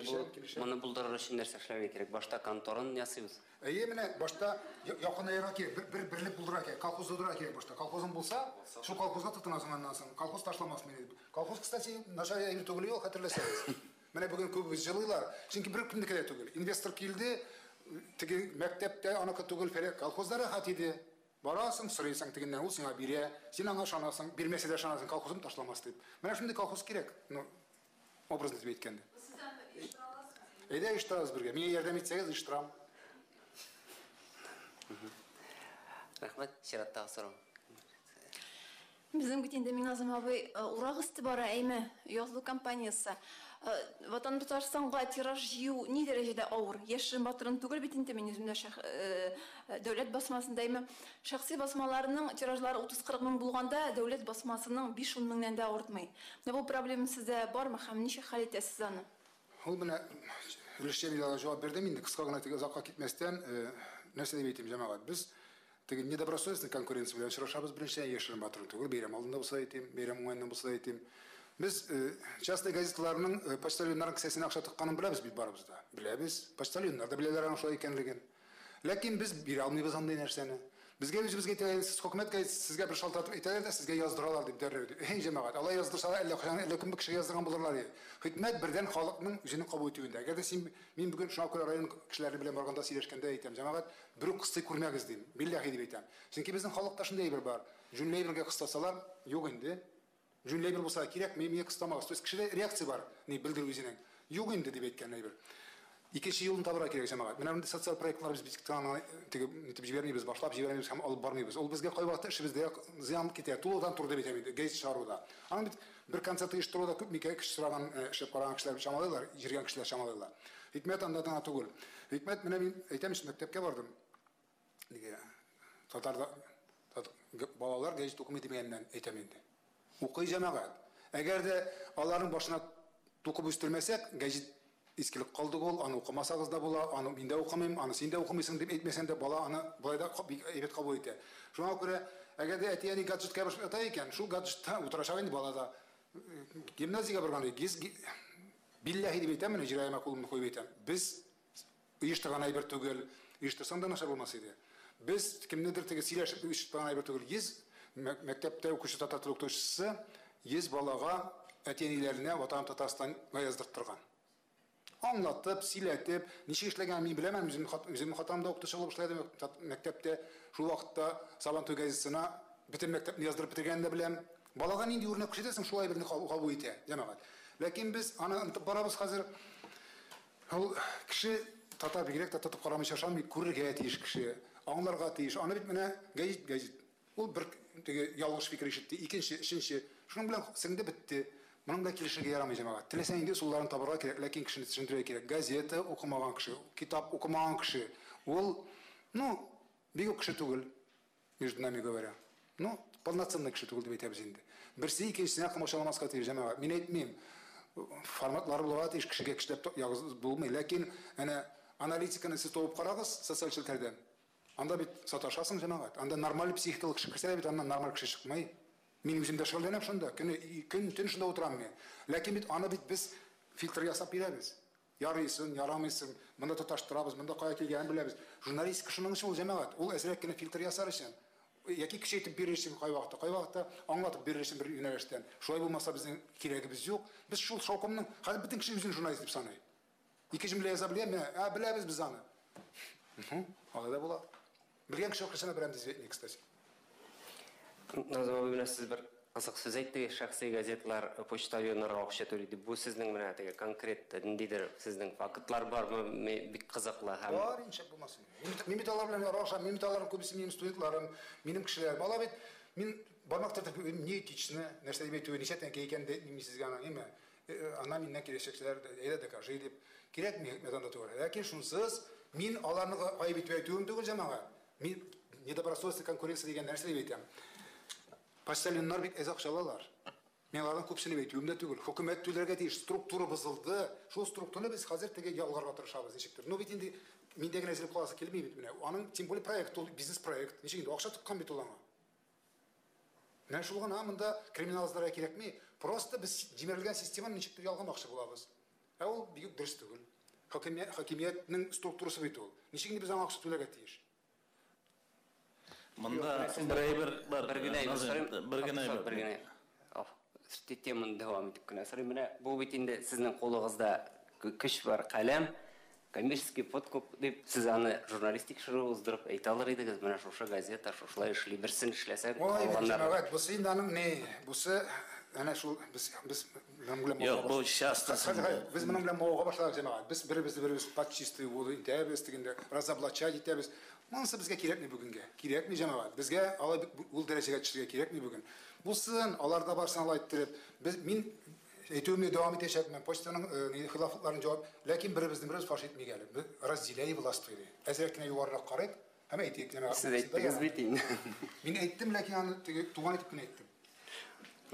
бұлдырыр үшін нәрсе эшләүгә керек. Башта конторын ясыйбыз. Менә башта якын аерга керек, бірлік булдыра керек, колхоз булдыра керек башта. Колхозың булса, шу колхозга тотынасың аннан соң. Колхоз ташламас менә. Колхоз, кстати, наша әйбер түгел юк, хәтерләсәгез. Менә бүген күбез җылыйлар. Чөнки бер көнне килә түгел. Инвестор килде, теге мәктәптә аныка түгел, колхозлары хат иде. Барасың, сорыйсың тегеннән, ул сиңа бирә. Син аңа шанасың, бирмәсә дә шанасың, колхозым ташламас дип. Менә шундый колхоз кирәк. Образны дип әйткәндә. Әйдә иштырабыз бергә. Миңа ярдәм итсәгез иштырам. Рәхмәт, чираттагы сорау. Безнең бит инде Миңназым абый урак исте бара, әйме, язлы компаниясы. Ватан Татарстанга тираж җыю ни дәрәҗәдә авыр? Яшерен батырын түгел бит инде мин үземдә дәүләт басмасында әйме. Шәхси басмаларының тиражлары 30-40 мең булганда, дәүләт басмасының 5-10 меңнән дә артмый. Менә бу проблема сездә бармы һәм ничек хәл итәсез аны? Ул менә өлешчәнләргә җавап бирдем инде, кыска гына тиге озакка китмәстән, нәрсә дип әйтим җәмәгать. Біз теге недобросовестный конкуренция белән очрашабыз беренче яшерен батырын түгел, бәйрәм алдында булса әйтим, бәйрәм уңайында булса әйтим. Без частный газетларның почтальоннарның кесәсенә акча тыкканын беләбез бит барыбыз да. Беләбез, почтальоннар да беләләр аның шулай икәнлеген. Ләкин без бирә алмыйбыз андый нәрсәне. Безгә үзебезгә әйтәләр, хөкүмәткә сезгә бер шалтыратып әйтәләр дә сезгә яздыралар дип дәррәү. Җәмәгать, Алла яздырса, әллә каян, әллә кем кеше яздырган булырлар. Хөкүмәт бердән халыкның үзенең кабул итүендә. Әгәр дә мин бүген Шакыр район кешеләре белән барганда сөйләшкәндә әйтәм, җәмәгать, бер үк кысты күрмәгез дим. Билләһи дип әйтәм. Чөнки безнең халыкта шундый бер бар. Җүнләйбергә кыстасалар, юк инде. Җүнләйбер булса кирәк, мин кыстамагыз. То есть кешедә реакция бар, ни белдерү үзенең. Юк инде дип әйткән әйбер. Икенче юлын табыра кирәк җәмәгать. Менә мондай социаль проектлар без биткән итеп җибәрмибез, башлап җибәрмибез һәм алып бармыйбыз. Ул безгә кай вакытта эшебездә зыян китә. Тулыдан турды бит инде, гәзит чыгаруда. Аны бит бер концерт оештыруда күп микә кеше сораган, эшеп караган кешеләр чамалыйлар, җиргән кешеләр чамалыйлар. Хикмәт анда гына түгел. Хикмәт менә мин әйтәм, мәктәпкә бардым. Нигә? Татарда балалар гәзит укымый дигәннән әйтәм инде. Укый җәмәгать. Әгәр дә аларның башына тукып үстермәсәк, гәзит искилек калды ул, аны укымасагыз да була, аны мин дә укымыйм, аны син дә укымыйсың дип әйтмәсәң дә бала аны болай да әйбәт кабул итә. Шуңа күрә, әгәр дә әтияне гаджетка баш ата икән, шул гаджетта утырачак инде балада. Гимназиягә барганда билләһи дип әйтәм, менә җирәемә кулымны куйып әйтәм. Без оештырган әйбер түгел, оештырсаң да начар булмас иде. Без кемнедер теге сөйләшеп оештырган әйбер түгел. Мәктәптә укучы татар теле укытучысы 100 балага әтиәниләренә Ватан Татарстанга яздыртырган. Аңлатып, сөйләтеп, ничек эшләгәнен мин беләм, үзем хатамда укытучы булып эшләдем мәктәптә. Шул вакытта Сабантуй газетасына бөтен мәктәпне яздырып бетергәнне беләм. Балага нинди үрнәк күрсәтәсең, шулай берне кабул итә, җәмәгать. Ләкин без аны ынтып барабыз хәзер. Ул кеше татар бигрәк тә тотып карамыйча шамый күрергә тиеш кеше, аңларга тиеш. Аны бит менә гәзит. Ул бер теге ялгыш фикер ишетте, икенче, өченче. Шуның белән сеңдә бетте. Моның да килешергә ярамый җәмәгать. Теләсәң инде сулларын табарга кирәк, ләкин кешене төшендерергә кирәк. Газета укымаган кеше, китап укымаган кеше. Ул, бик кеше түгел, между нами говоря. Полноценный кеше түгел дип әйтәбез инде. Берсе икенчесенә комачаламаска тиеш җәмәгать. Мин әйтмим. Форматлары булган тиеш кешегә киштәп ягыз булмый, ләкин әнә аналитиканы сез табып карагыз социаль челтәрдән. Анда бит саташасың җәмәгать. Анда нормаль психикалык кеше кирсә бит аннан нормаль кеше чыкмый. Мин үземдә шөгыльләнәм шунда, көн төн шунда утырам мин. Ләкин бит аны бит без фильтр ясап бирәбез. Ярыйсың, ярамыйсың, монда тоташтырабыз, монда кая килгәнен беләбез. Журналистика шуның өчен ул җәмәгать. Ул әзрәк кенә фильтр ясар өчен. Яки кеше әйтеп бирер өчен кай вакытта аңлатып бирер өчен бер юнәлештән. Шулай булмаса безнең кирәгебез юк. Без шул шаукымның хәзер бөтен кеше үзен журналист дип саный. Ике җөмлә яза беләме? Беләбез без аны. Алай да була. Белгән кеше кешене берәм дизәйтник, кстати. Назым абый, сез бер кызык сүз әйтте, шәхси газетлар почтальоннарга акча түләйди. Бу сезнең менә теге конкрет ниндидер сезнең фактлар бармы? Бик кызыклы һәм бар иншә булмасын. Мин бит алар белән аралашам, мин бит аларның күбесе минем студентларым, минем кешеләрем. Ала бит мин бармак тартып не этичны, нәрсә дип әйтү, ничә тәңкә икән дә сезгә аңа, ана миннән киләчәкләр әйдә докажи дип кирәкми мәйданда туры. Ләкин шунсыз мин аларны айып итеп әйтүем түгел җәмәгать. Мин недобросовестный конкуренция дигән нәрсә дип әйтәм. Почтальоннар бик әз акчалалар. Мен алардан көпсіне әйтеуім де түгел. Хөкүмәт түләргә тиеш структура бозылды. Шул структураны без хәзер теге ялгарга тырышабыз ничектер. Но бит инде миндәге нәрсә каласы килми бит менә. Аның тем более проект ул бизнес проект. Ничек инде акча тоткан бит ул аңа. Менә шул гына монда криминалистларга кирәкми. Просто без җимерелгән системаны ничектер ялгамакчы булабыз. Ә ул бик дөрес түгел. Хакимиятнең структурасы бит ул. Ничек инде без аңа акча түләргә тиеш. Монда бер генә Теманы давам итеп кенә сорыйм. Менә бу бит инде сезнең кулыгызда көч бар, каләм, коммерческий подкуп дип сез аны журналистик шыру уздырып әйтә алыр идегез. Менә шушы газета шушылай эшли, берсен эшләсәк, калганнар. Бу син аның не, бусы әнә шул без менә Yok, bu şahstasın. Biz менә белән мавыга башладык җәмәгать. Без беребезне подчистый булды, итәбез дигәндә, разоблачать итәбез. Монысы безгә кирәкми бүгенгә. Кирәкми җәмәгать. Безгә алай ул дәрәҗәгә төшәргә кирәкми бүген. Булсын, аларда барсын алай иттереп, мин әйтүемне дәвам итәчәкмен. Почтаның хилафларын җавап, ләкин беребез фаш итмәгәле. Разделяй власть диде. Әзрәк кенә югарырак карыйк, һәм әйтик кенә. Сез әйттегез бит инде. Мин әйттем, ләкин аны туган итеп кенә әйттем.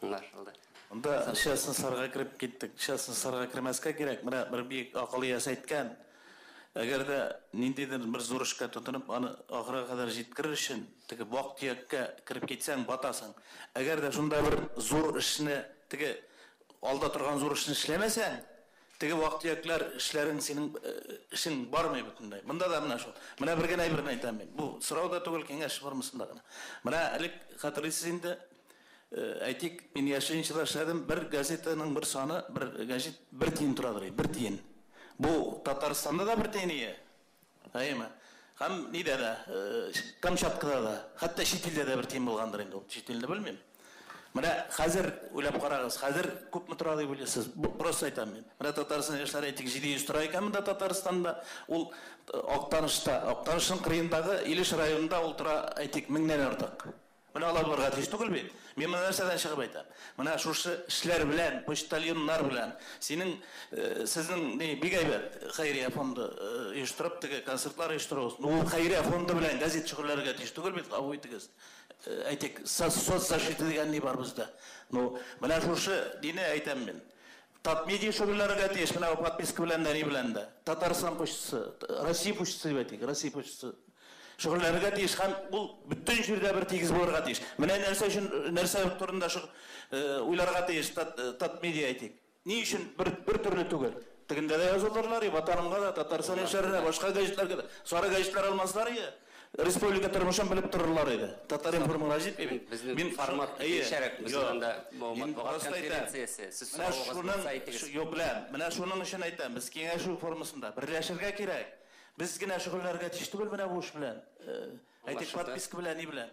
Аңлашылды. Онда шәхсен сарга кирип киттек. Шәхсен сарга кирмәскә кирәк. Менә бер бик акыллы ясый әйткән. Әгәр дә ниндидер бер зур эшкә тотынып, аны ахырга кадәр җиткерер өчен, теге вак-төяккә кирип китсәң, батасың. Әгәр дә шунда бер зур эшне, теге алда торган зур эшне эшләмәсәң, теге вак-төяклар эшләрен синең эшең бармый бөтенләй. Монда да менә шул. Менә бер генә әйберне әйтәм мин. Бу сорау да түгел, киңәш бармысында гына. Менә элек хатırlыйсыз инде, әйтик, мин яшәенчә эшләдем, бер газетаның бер саны, бер газет 1 тиен торады, 1 тиен. Bu Татарстанда да бер тиен. Әйме. Һәм нидә дә, Камчаткада да, хәтта чит илдә дә бер тиен булгандыр инде. Чит илдә белмим. Менә хәзер уйлап карагыз, хәзер күпме тора дип уйлыйсыз? Просто әйтәм мин. Менә Татарстан яшьләре әйтик 700 тора икән монда Татарстанда, ул Актанышның кырыендагы Илеш районында ул тора әйтик 1000-нән артык. Менә алар барга тиеш түгел бит. Мин менә нәрсәдән чыгып әйтәм. Менә шушы эшләр белән, почтальоннар белән, сезнең бик әйбәт хәйрия фонды оештырып, теге концертлар оештырыгыз. Ул хәйрия фонды белән газет шөгыльләргә тиеш түгел бит, авыйтыгыз. Әйтик, соцзащита дигән ни бар бездә. Менә шушы дине әйтәм мин. Татмедиа шөгыльләргә тиеш, менә подписка белән дә ни белән дә. Татарстан почтасы, Россия почтасы дип әйтик, Россия почтасы. Шөгыльләргә тиеш һәм ул бүтән җирдә бер тигез булырга тиеш. Менә нәрсә турында шу уйларга тиеш Татмедиа әйтик. Ни өчен бер төрле түгел? Тегендә дә язылырлар, ватанымга да, Татарстан яшьләренә, башка газетларга да. Сары газетлар алмаслар иде. Республика тормышын белеп торырлар иде. Татар информация җитми. Безнең формат шәрәк без анда матбугат конференциясе. Сез шуның менә шуның өчен әйтәм, без киңәшү формасында берләшергә кирәк. Biz gene şükürlerge tiştügül mene bu iş bilen. Aytik подписка bilen, ni bilen.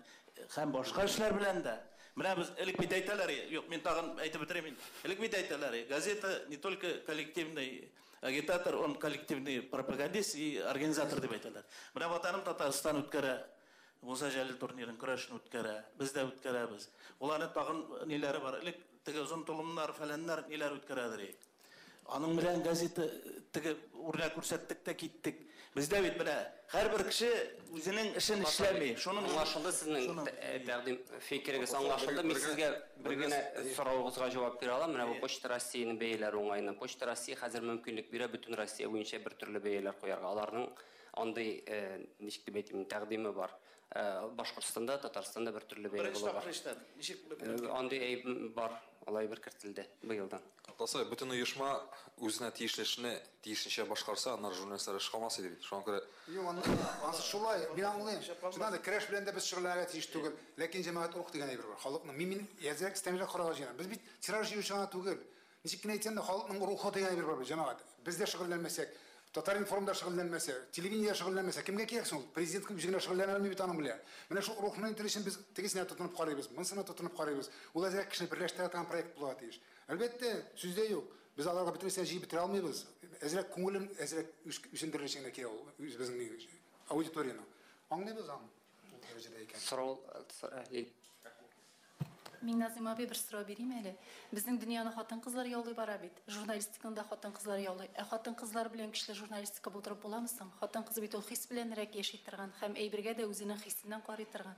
Hem başka işler bilen de. Mene biz elik bit aytalar, yok men tağın aytı bitireyim. Elik bit aytalar. Газета не только коллективный агитатор, он коллективный пропагандист и организатор деп айталар. Мene ватаным Татарстан үткәрә, Муса Җәлил турнирын көрәшен үткәрә, без дә үткәрәбез. Уларның тагын ниләре бар. Элек теге озын толымнар, фәләннәр ниләр үткәрәдер. Аның белән газета теге үрнәк күрсәттек тә киттек. Бездә бит менә һәрбер кеше үзенең эшен эшләми. Шуның аңлашылды сезнең тәкъдим фикерегез аңлашылды. Мин сезгә бер генә сорауыгызга җавап бирә алам. Менә бу Почта Россияның бәяләре уңайыннан. Почта Россия хәзер мөмкинлек бирә бөтен Россия буенча бер төрле бәяләр куярга. Аларның андый ничек дип әйтим, тәкъдиме бар. Башкортстанда, Татарстанда бер төрле бәяләр бар. Андый бар. Алай бер кертелде быелдан. Атасы бүтән оешма үзенә тиешлешне тиешенчә башкарса, аннар журналистлар эш кылмас иде бит. Шуңа күрә Аны шулай, мин аңлыйм. Шунда краш белән дә без шөгыльләргә тиеш түгел. Ләкин җәмәгать урык дигән әйбер бар. Халыкның мин язык системага карарга җыена. Без бит тираж җыючы түгел. Ничек кенә әйтсәң дә халыкның рухы дигән әйбер бар җәмәгать. Без дә шөгыльләнмәсәк, Татар информда шөгыльләнмәсәк, телевидение шөгыльләнмәсәк, кемгә кирәк соң? Президент үзенә шөгыльләнә бит аның белән. Менә шул рухның интересен без тегесенә тотынып карыйбыз, монысына тотынып карыйбыз. Ул әзрәк кешене берләштерә торган проект була тиеш. Әлбәттә, сүздә юк. Без аларга бөтенләй җыеп бетерә алмыйбыз. Әзрәк күңелен, әзрәк үсендерүчеңә кирәк ул безнең аудиторияны. Аңлыйбыз аны. Сорау Мин Назим абый бер сорау бирим әле. Безнең дөньяны хатын-кызлар яулый бара бит. Журналистиканы да хатын-кызлар яулый. Хатын-кызлар белән көчле журналистика булдырып буламы соң? Хатын-кыз бит ул хис белән яши торган һәм әйбергә дә үзенең хисеннән карый торган.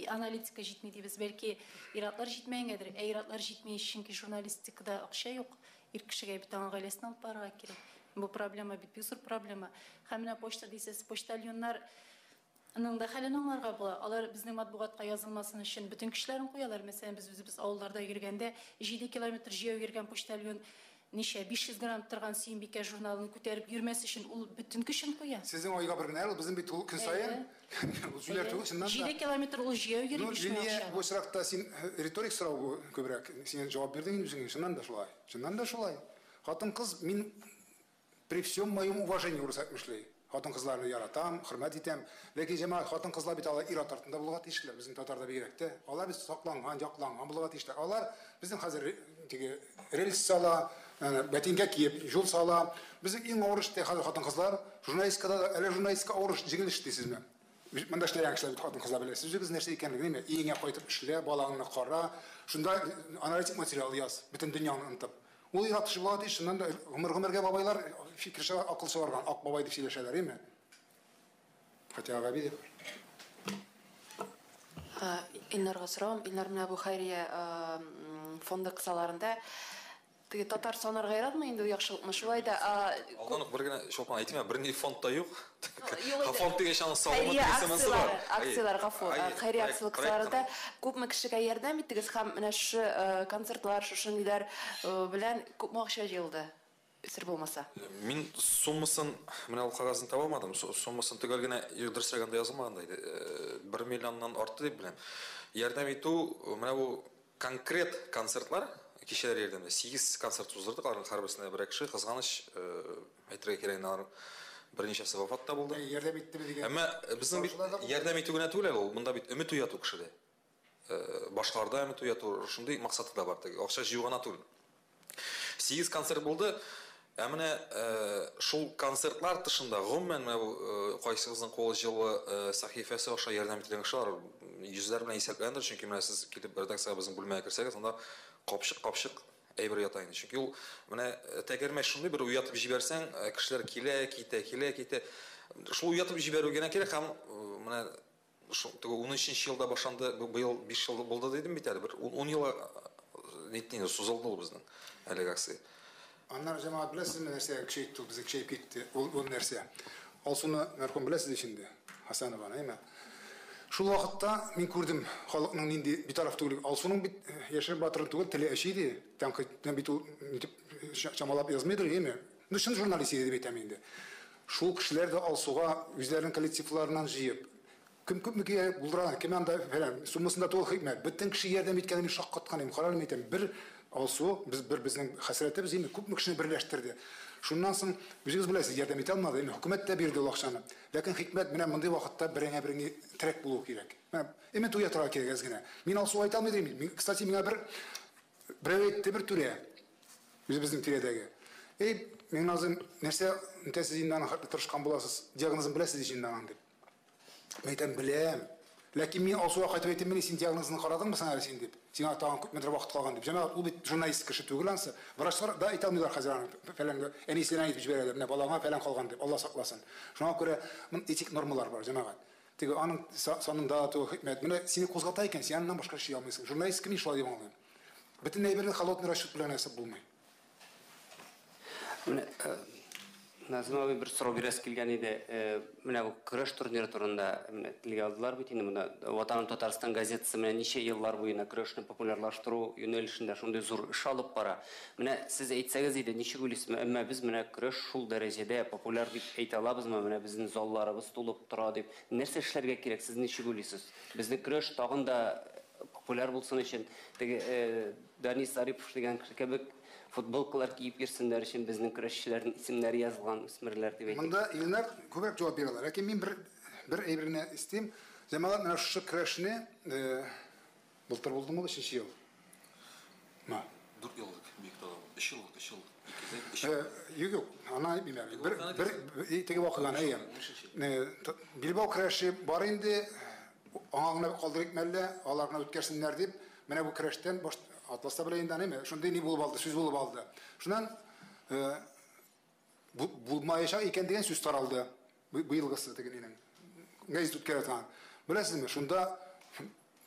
аналитика җитми дибез, бәлки иратлар җитмәгәндер. Иратлар җитмәй чөнки журналистикада акча юк. Ир кешегә бит аңа гаиләсен алып барырга кирәк. Бу проблема бит бик зур проблема. Һәм менә почта дисез, почтальоннар аның да хәлен аңларга була. Алар безнең матбугатка язылмасын өчен бөтен кешеләрен куялар. Мәсәлән, без үзебез авылларда йөргәндә 7 километр җыяу йөргән почтальон ничә 500 грамм торган Сөембикә журналын күтәреп йөрмәс өчен ул бөтен көчен куя. Сезнең айга бер генә, безнең бит ул көн саен. Ул җүләр түгел, чыннан да. 7 километр ул җыяу йөри бишмәк. Бу соракта син риторик сорау күбрәк. Син җавап бирдең инде, чыннан да шулай. Чыннан да шулай. Хатын-кыз мин при всем моем уважении урыс әйтмешли. Хатын-кызларны яратам, хөрмәт итәм. Ләкин җәмәгать хатын-кызлар бит алар ир артында булырга тиешле. Безнең татарда бигрәк. Алар без сакланган, якланган булырга тиешле. Алар безнең хәзер теге рельс сала, бәтингә киеп, жол сала. Безнең иң авыр эштә хәзер хатын-кызлар журналистикада, әле журналистика авыр җиңел эш дисезме? Монда эшләгән кешеләр бит хатын-кызлар беләсез. Үзегез нәрсә икәнлеген әйтә. Иңә кайтып эшлә, балаңны кара, шунда аналитик материал яз, бөтен дөньяны онытып. Ул яратышы булат иш, шуннан да гомергә бабайлар фикерчә акыл чыгарган, ак бабай дип сөйләшәләр, име? Хотя Габи дип. Илнарга сорам, Илнар менә бу хәйрия фонды кысаларында теге татар санарга яратмый инде яхшылыкны шулай да. Алдан бер генә шопан әйтмә, берни фонд та юк. Фонд дигән шаны салымы дисәмәсе бар. Акциялар гафу, хәйрия акцияларында күпме кешегә ярдәм иттегез һәм менә шу концертлар, шушы ниләр белән күпме акча җыелды? Сер булмаса. Мин суммасын менә ул кагазын таба алмадым. Суммасын төгәл генә дөресрәгәндә язылмагандай. 1 миллионнан арты дип беләм. Ярдәм итү менә бу конкрет концертлар кешеләр ярдәме 8 концерт уздырдык. Аларның һәрберсенә бер кеше кызганыч әйтергә кирәк, алар берничәсе вафат та булды. Ярдәм иттеме дигән. Әмма безнең бит ярдәм итү генә түгел ул. Монда бит өмет уяту кешедә. Башкаларда өмет уяту шундый максаты да бар. Акча җыю гына түгел. 8 концерт булды. Әміне шул концертлар тышында гомумән кайсыгызның кулы җылы сахифасы аша ярдәм ителгән кешеләр йөзләр белән исәпләнер, чөнки менә сез килеп редакциягә безнең бүлмәгә керсәгез, анда капшык әйбер ята инде. Чөнки ул менә тәгәрмәч шундый бер уятып җибәрсәң, кешеләр китә. Шул уятып җибәрү генә кирәк һәм менә шул 13нче елда башланды, быел 5 ел булды дидем бит әле. Бер 10 ел нитне сузылды ул безнең әлеге акция. Аннар җәмәгать беләсезме нәрсә көчәйтте, безгә көчәйеп китте. Ул нәрсә. Алсуны мәрхүм беләсез инде. Хасанова, әйме. Шул вакытта мин күрдем халыкның нинди битараф түгел. Алсуның бит яшер батыр түгел, теле әшиде. Тәнкыйтьтән бит ул чамалап язмыйдыр, әйме. Шул журналист дип әйтәм инде. Шул кешеләр дә Алсуга үзләренең коллективларыннан җыеп күпме булдырган, кем анда фәлән, суммасында тулы хикмәт. Бөтен кеше ярдәм иткәнен шаккаткан идем. Каралым әйтәм, бер Алсу безнең хәсрәтебез инде күпме кешене берләштерде. Шуннан соң үзегез беләсез, ярдәм итә алмады. Хөкүмәт тә бирде ул акчаны. Ләкин хикмәт менә мондый вакытта береңә трек булу кирәк. Менә туя тора кирәк генә. Мин Алсу айта алмыйм. Мин, кстати, миңа бер әйтте бер түрә. Үзебезнең тирәдәге. Мен назым нәрсә тәсез иннан тырышкан буласыз, диагнозын беләсез иннан дип. Мен әйтәм, беләм. Ләкин мин Алсуга кайтып әйтәм, син диагнозын карадыңмы син әле син дип. Сиңа тагын күпмедер вакыт калган дип. Җәмәгать ул бит журналист кеше түгел ансы. Врачлар да әйтә алмыйлар хәзер фәлән әнисенә әйтеп җибәрәләр. Менә балаңа фәлән калган дип. Алла сакласын. Шуңа күрә моның этик нормалар бар җәмәгать. Теге аның санында ту хикмәт. Менә сине кузгата икән, син аннан башка эш алмыйсың. Журналист кем шулай дип аңлыйм. Бөтен әйберлек холодный расчет белән хисап булмый. Назым абый бер сорау бирәс килгән иде. Менә бу көрәш турниры турында телгә алдылар бит инде монда Ватаным Татарстан газетасы менә ничә еллар буена көрәшне популярлаштыру юнәлешендә шундый зур эш алып бара. Менә сез әйтсәгез иде, ничек уйлыйсыз? Әмма без менә көрәш шул дәрәҗәдә популяр дип әйтә алабызмы? Менә безнең залларыбыз тулып тора дип. Нәрсә эшләргә кирәк? Сез ничек уйлыйсыз? Безнең көрәш тагын да популяр булсын өчен теге Данис Арипов дигән кебек футболкалар киеп йөрсеннәр өчен безнең көрәшчеләрнең исемнәре язылган үсмерләр дип әйтә. Монда Илнар күбрәк җавап бирәләр. Ләкин мин бер әйберне истим. Җәмәгать менә шушы көрәшне былтыр булдымы 3нче ел? 4 еллык биектау, 3 еллык. Юк, ана әйтмим. Бер теге вакыйганы әйем. Билбау көрәше бар инде, аңа калдырык мәллә, аларны үткәрсеннәр дип, менә бу көрәштән Атласта белән инде әме, шундый ни булып алды, сүз булып алды. Шуннан булмаячак икән дигән сүз таралды. Быелгысы дигәннең. Гәзит үткәрәтән. Беләсезме, шунда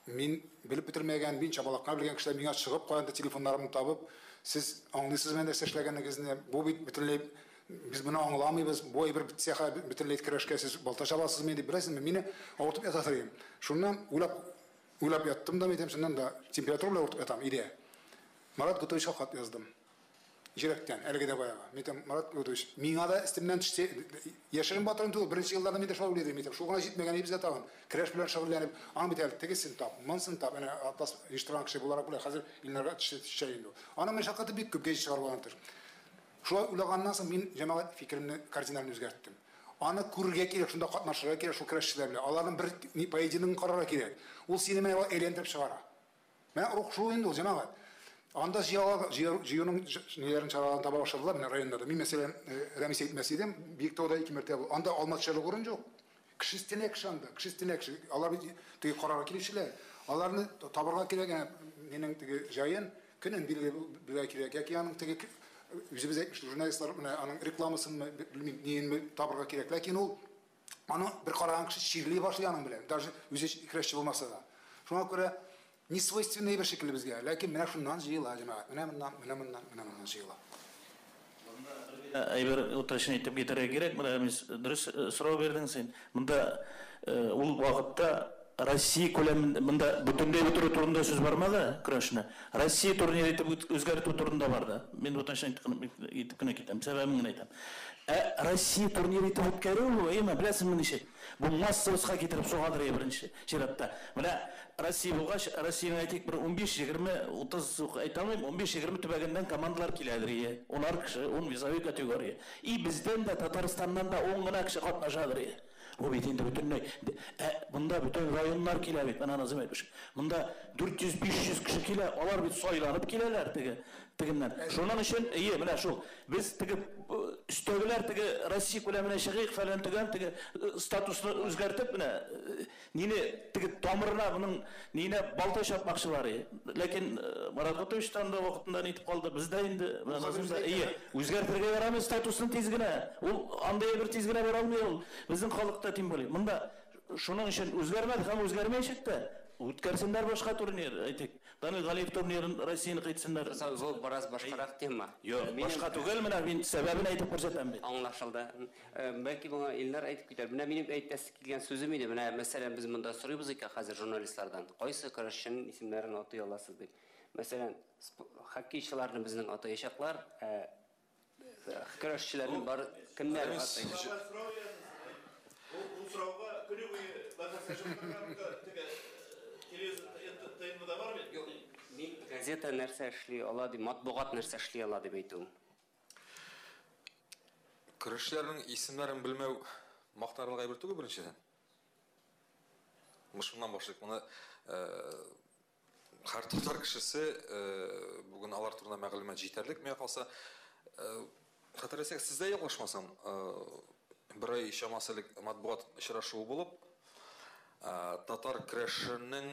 Мен біліп бітірмеген, мен чабалаққа білген кішілер меңа шығып қойғанда телефондарымды табып, сіз аңлайсыз мен нәрсе эшләгән кезінде, бұл бітірлей, біз бұны аңламайбыз, бой бір бітсеха бітірлей кірішке сіз балта шабасыз мен деп білесіз, мені ауыртып ятатыр едім. Шуннан уйлап яттым да, мен шуннан да температура ауыртып ятам, иде. Марат Гутовичқа хат яздым. Жүректен, әлгі де баяға. Мен Марат Гутович, мен ада істімнен түссе, Яшырын Батырын туыл, бірінші жылдарда мен де шау біледім. Шуғына жетмеген ебізге тағын, кіреш білен шағыленіп, аң бітәлі тегесін тап, мұнсын тап, атас ештіран кіші боларақ біле, қазір илінарға түшейінді. Ана мен шаққаты бек көп кеші шығарып алантыр. Шуа ұлағаннан соң мен жамаға фикірімді кардинальны өзгерттім. Аны көрге керек, шында қатнашыға керек, шул кірешшілер біле. Алардың бір поединің қарара керек. Ол сені мен елендіріп шығара. Мен рух шу енді ол жамаға. Анда жүйенің нелерін шараларын таба башладылар мен райондарда. Мен мәселен Рәмес Мәсейден Биіктауда 2 мәртебе болды. Анда алмат шәрі көрін жоқ. Кішістене кіші анда, кішістене кіші. Алар түге қарарға келешілер. Аларны табырға керек, менің түге жайын күнін білге керек. Яки аның түге өзіміз әйтміш журналистлар аның рекламасын білмейм, нейін табырға керек. Ләкин ол аны бір қараған кіші ширлей башлай аның білем. Даже өзі кірешші болмаса да. Шуңа көре не свойственный бір шекілі бізге, ләкин мына шуннан жиыла, жемағат, мына жиыла. Айбер уточнить етіп кетірге керек, дұрыс сұрау бердің сен. Мұнда ол уақытта Россия көлемінде, мұнда бүтіндей бітіру турында сөз бар ма да, күрәшіне? Россия турнир етіп өзгерту турында бар да. Мен уточнить етіп күні кетем, сәбәбін айтам. Россия турнир етіп өткәру, білесің мені ше? Бұл массовысқа кетіріп соғадыр бірінші ширатта. Мына Россия болғаш, Россияның айтек бір 15-20, 30 айталмайым, 15-20 түбәгінден командалар келәдір. Онар кіші, он визовой категория. И бізден де Татарстаннан да оңғына кіші қатнашадыр. О бетінде бүтінней. Мұнда бүтін районлар келә бет, мен аназым айтпыш. Мұнда 400-500 кіші келә, олар бет сойланып келәлер тігіннен. Шонан үшін, міне шол, біз тігі үстөгілер тігі Россия көлеміне шығиқ фәлен тігі статусны өзгертіп, нені тігі тамырына бұның нені балта шапмақшылары. Ләкин Марат Гутовичтан да уақытында нетіп қалды, бізде енді өзгертірге барамын статусын тезгіне. Ол андай бір тезгіне бар алмай ол. Біздің халықта тем более. Мұнда шының үшін өзгермеді, һәм өзгермейшікті. Өткерсендер башқа турнир, айтек. Данил Галиев турнирін Россияны қайтсындар. Зол бараз башқарақ тема. Башқа түгел, мен сәбәбін айтып көрсетем бе. Аңлашылды. Бәлки бұңа Илнар айтып кетер. Мына менің әйтәсі келген сөзім еді. Мына мәселен біз мұнда сұрайбыз екен қазір журналистлардан. Қойсы күрәшшінің исемдерін атай аласыз деп. Мәселен, хоккейшылардың біздің атай ешақлар, күрәшшілердің бар кімдер атай? Бұл сұрауға күні бойы газета нәрсе эшли алады, матбугат нәрсе эшли алады деп айтуым. Күрәшчеләрнең исемнәрен белмәү мактарлык әйбер түгел беренчедән. Мышыннан башлыйк. Моны һәр татар кешесе бүген алар турында мәгълүмат җитәрлек. Миңа калса, хәтерләсәк, сездә яклашмасам, bir ay şamasılık matbuat очрашуы булып, татар көрәшенең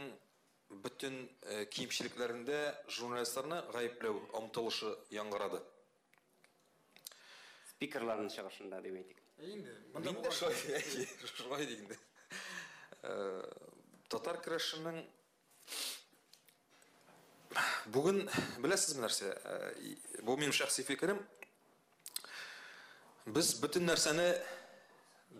bütün кимчелекләрендә журналистларны гаепләү омтылышы яңгырады. Спикерларның чыгышында дип әйтик. Инде шулай дигәндә. Татар көрәшенең бүген беләсезме нәрсә? Бу минем шәхси фикерем. Без bütün нәрсәне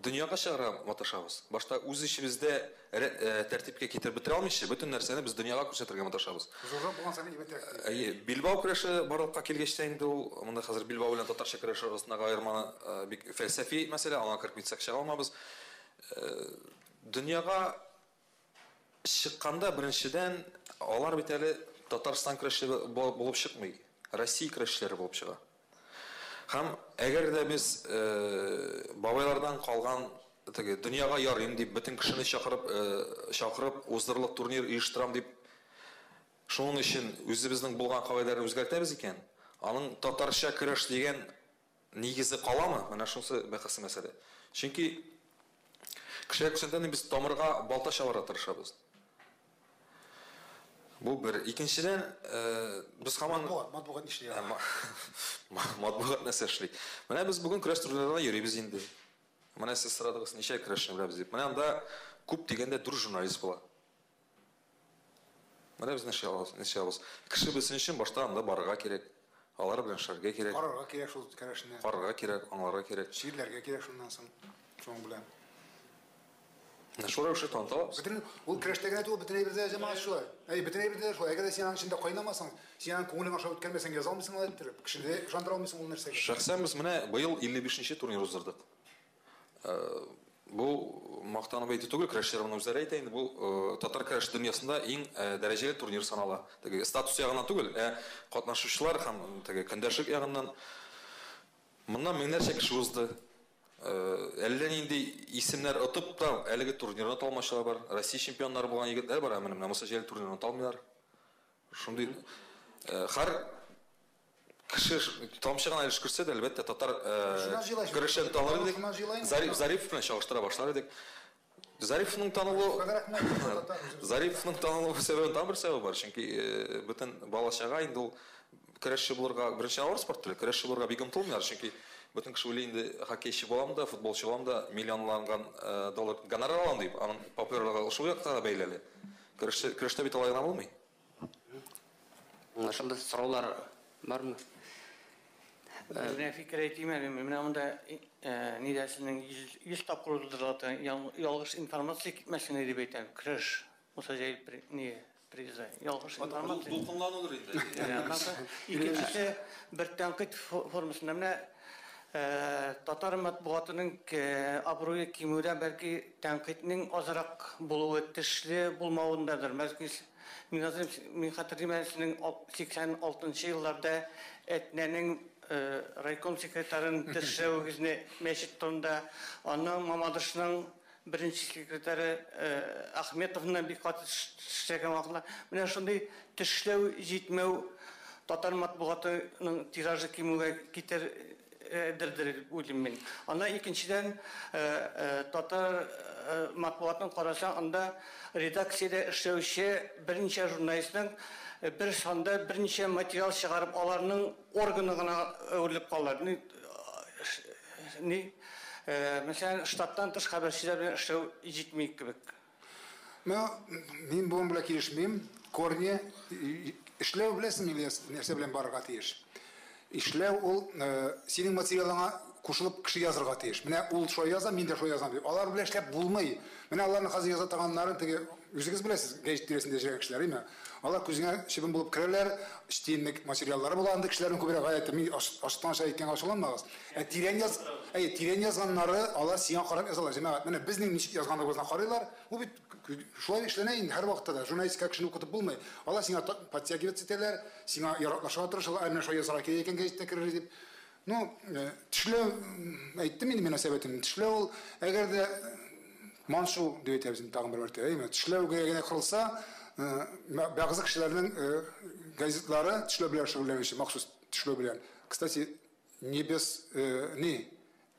дөньяга чыгара маташабыз. Башта үз ишебездә тәртипкә китереп бетерә алмыйчы, bütün нәрсәне без дөньяга күрсәтергә маташабыз. Зуррак булган саны ибәтәк. Билбау көрәше барлыкка килгәчтә инде ул, монда хәзер Билбау белән татарча көрәше арасындагы аерманы бик фәлсәфи мәсьәлә, аңа кертеп китсәк чыга алмабыз. Дөньяга чыкканда беренчедән алар бит әле Татарстан көрәше булып чыкмый, Россия көрәшчеләре булып чыга. Һәм әгәр дә без бабайлардан калган дөньяга ярыйм дип бөтен кешене чакырып уздырылып турнир оештырам дип шуның өчен үзебезнең булган кагыйдәләрне үзгәртәбез икән, аның татарча көрәш дигән нигезе каламы? Менә шунысы бәхәс мәсьәлә. Чөнки кешеләр күрсәткәндә без тамырга балта чабарга тырышабыз. Бу бер. Икенчедән, без һаман матбугат эшли. Матбугат нәрсә эшли. Менә без бүген көрәш төрләрендә йөрибез инде. Менә сез сорадыгыз, ничә көрәшне беләбез дип. Менә анда күп дигәндә дүр журналист була. Менә без нәшә алабыз. Кеше белсен өчен башта анда барырга кирәк. Алар белән эшләргә кирәк. Карарга кирәк шул кәрешне. Карарга кирәк, аңларга кирәк. Ширләргә кирәк шуннан соң. Шуның белән. Шулай эше танталабыз. Бөтен ул көрәштәгә түгел, бөтен әйбердә җәмәгать шулай. Бөтен әйбердә шулай. Әгәр син аның эчендә кайнамасаң, син аның күңелең аша үткәрмәсәң яза алмыйсың алып торып. Кешене ышандыра алмыйсың ул нәрсәгә. Шәхсән без менә быел 55-нче турнир уздырдык. Бу мактанып әйтү түгел, көрәшчеләрнең үзләре әйтә инде, бу татар көрәш дөньясында иң дәрәҗәле турнир санала. Теге статус ягыннан түгел, катнашучылар һәм теге көндәшлек ягыннан моннан меңнәрчә кеше узды. Әллә нинди исемнәр отып та әлеге турнирны талмаучылар бар. Россия чемпионнары булган егетләр бар, менә Муса Җәлил турнирны талмыйлар. Шундый һәр кеше тамчыгына өлеш күрсә дә, әлбәттә татар көрәшен таныр идек. Зарипов белән чагыштыра башлар идек. Зариповның танылу сәбәбе там бер сәбәбе бар, чөнки бөтен бала-чага инде ул көрәшче булырга беренче авыр спорт теле, көрәшче булырга бик омтылмыйлар, чөнки бөтен кеше уйлый инде хоккейчы булам да, футболчы булам да, миллионланган доллар гонорар алам дип, аның популярлыгы шул якта да бәйләле. Көрәштә бит алай гына булмый. Аңлашылды, сораулар бармы? Менә фикер әйтим әле, менә монда нидәсенең 100 тапкыр уздырылды, ялгыш информация китмәсен дип әйтәм. Көрәш, Муса Җәлил не приза. Ялгыш информация. Дулкынланудыр инде. Икенчесе бер тәнкыйть формасында менә татар матбугатының абруе кимүдә бәлки тәнкыйтьнең азрак булуы тешле булмавындадыр. Мин хәтерләмәсенең 86 елларда Әтнәнең райком секретарын төшәүгезне мәчет турында, аның Мамадышның беренче секретары Ахметовны бик каты эшләгән вакытта менә шундый төшләү җитмәү татар матбугатының тиражы кимүгә китердер уйлыйм мин. Анда икенчедән татар матбугатның карасаң, анда редакциядә эшләүче берничә журналистның bir sanda birничә материал чыгарып, аларның органы гына әверелеп калалар. Мәсәлән, штаттан тыш хәбәрчеләр белән эшләү җитми кебек. Мин бу белән килешмим. Корне эшләү беләсеңме, нәрсә белән барырга тиеш. Эшләү ул синең материалыңа кушылып кеше язырга тиеш. Менә ул шулай яза, мин дә шулай язам дип. Алар белән эшләп булмый. Менә аларның хәзер яза торганнарын теге үзегез беләсез, гәҗит тирәсендә җиргән кешеләр, име? Алар күзгә шибен булып керәләр, штинник материаллары була, анда кешеләрнең күбрәк гаять мин аштан шайткан ашылмагыз. Тирән язганнары алар сиңа карап язалар. Җәмәгать, менә безнең ничек язганыбызны карыйлар. Бу бит шулай эшләнә инде һәр вакытта да. Журналистика кешене укытып булмый. Алар сиңа подтягивать итәләр, сиңа яраклашырга тырышалар, менә шулай язарга кирәк икән гәҗиттә керер дип. Төшләү әйттем инде мөнәсәбәтем. Төшләү ул әгәр дә маншу дип әйтәбез тагын бер мәртәбә, әйме? Төшләүгә генә кырылса, бәгъзы кешеләрнең газетлары төшләү белән шөгыльләнүче, махсус төшләү белән. Кстати,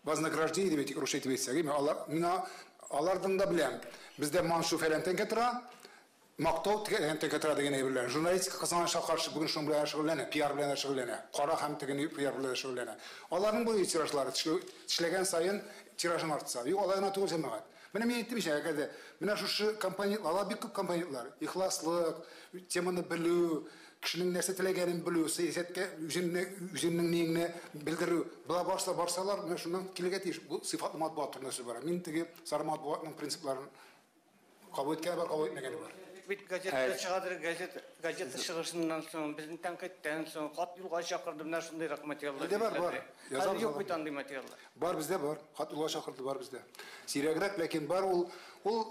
вознаграждение дип әйтик, русча әйтеп әйтсәк, әйме? Аларның да белән бездә маншу фәлән тәңкә тора, мактау тәңкә тора дигән әйберләр. Журналистика кызганычка каршы бүген шуның белән шөгыльләнә, пиар белән шөгыльләнә, кара һәм тегене пиар белән шөгыльләнә. Аларның бу тиражлары эшләгән саен тиражын артса, юк аларына түгел җәмәгать. Менә мин әйттем ишә, әгәр дә менә шушы компаниялар бик күп компаниялар, ихласлык, теманы белү, кешенең нәрсә теләгәнен белү, сәясәткә үзенең ниеңне белдерү, була барсалар, менә шуннан килергә тиеш. Бу сыйфатлы матбугат турында сүз бара. Мин теге сары матбугатның принципларын кабул иткән бар, кабул итмәгән бар. Бит газета чыгадыр, газета чыгышыннан соң, безнең тәнкыйтьтән соң хат юлга чакырды, менә шундый материаллар. Бездә бар. Язам юк бит андый материаллар. Бар бездә бар. Хат юлга чакырды бар бездә. Сирәгрәк, ләкин бар ул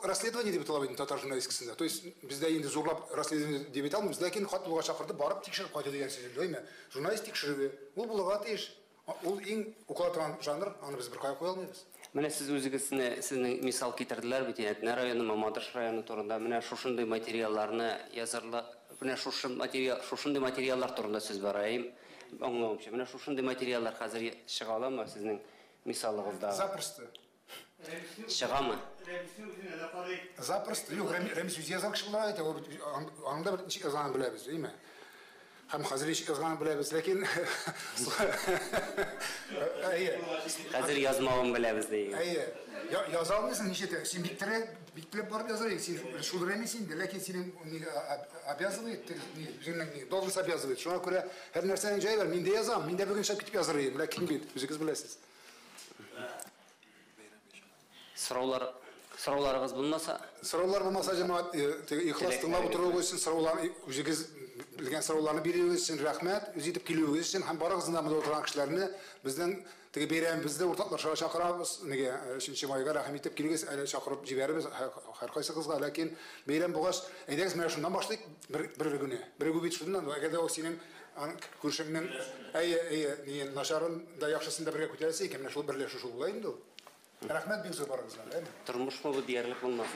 расследование дип талап итә татар журналистикасында. То есть бездә инде зурлап расследование дип әйтә алмыйбыз, ләкин хат юлга чакырды, барып тикшереп кайту дигән сүз әйме? Журналист тикшерүе. Ул булырга тиеш. Ул иң укылатган жанр, аны без бер кая куя алмыйбыз. Менә сез үзегезне сезнең мисал китерделәр бит, Әтнә районы, Мамадыш районы турында менә шушындый материалларны язарлар, менә шушындый материаллар турында сүз бар, аңлавымча. Менә шушындый материаллар хәзер чыга аламы сезнең мисалыгызда? Запросто. Чыгамы? Запросто. Юк, Ремис үзе язган кеше була әйтә, анда бер ничек язганын беләбез, әйме? Һәм хәзер ничек язганын беләбез, ләкин хәзер язмавын беләбез ди. Yazı almışsın işte. Şimdi bitirip barıp yazar. Sen şuduremesin de. Lakin senin abiyazılı ettir. Dolmuş abiyazılı. Şuna göre her nersenin cayı var. Minde yazam. Minde bugün şap bitip yazarıyım. Lakin bit. Müzikiz bilesiz. Sıralarınız bulmasa? Sıralar bulmasa cemaat ihlas tınlap oturup olsun. Sıralar müzikiz bilgen sıralarını biliyoruz için rahmet. Üzütüp geliyoruz için hem barı kızında mıda oturan kişilerini bizden tege beyren bizde ortaklar şakırabız. Nege şimdi mayga rahmet etip geliyoruz. Şakırıp ciberimiz her kaysa kızga. Lakin beyren buğaz ederiz mer şundan başlayık bir güne. Bir gübit şundan. Eğer de o senin kurşunun naşarın da yaxşısında birge kötülese iken şol birleşiş şol bulayım da. Rahmet bir barı kızga. Turmuş mu bu diyerlik bulmasa?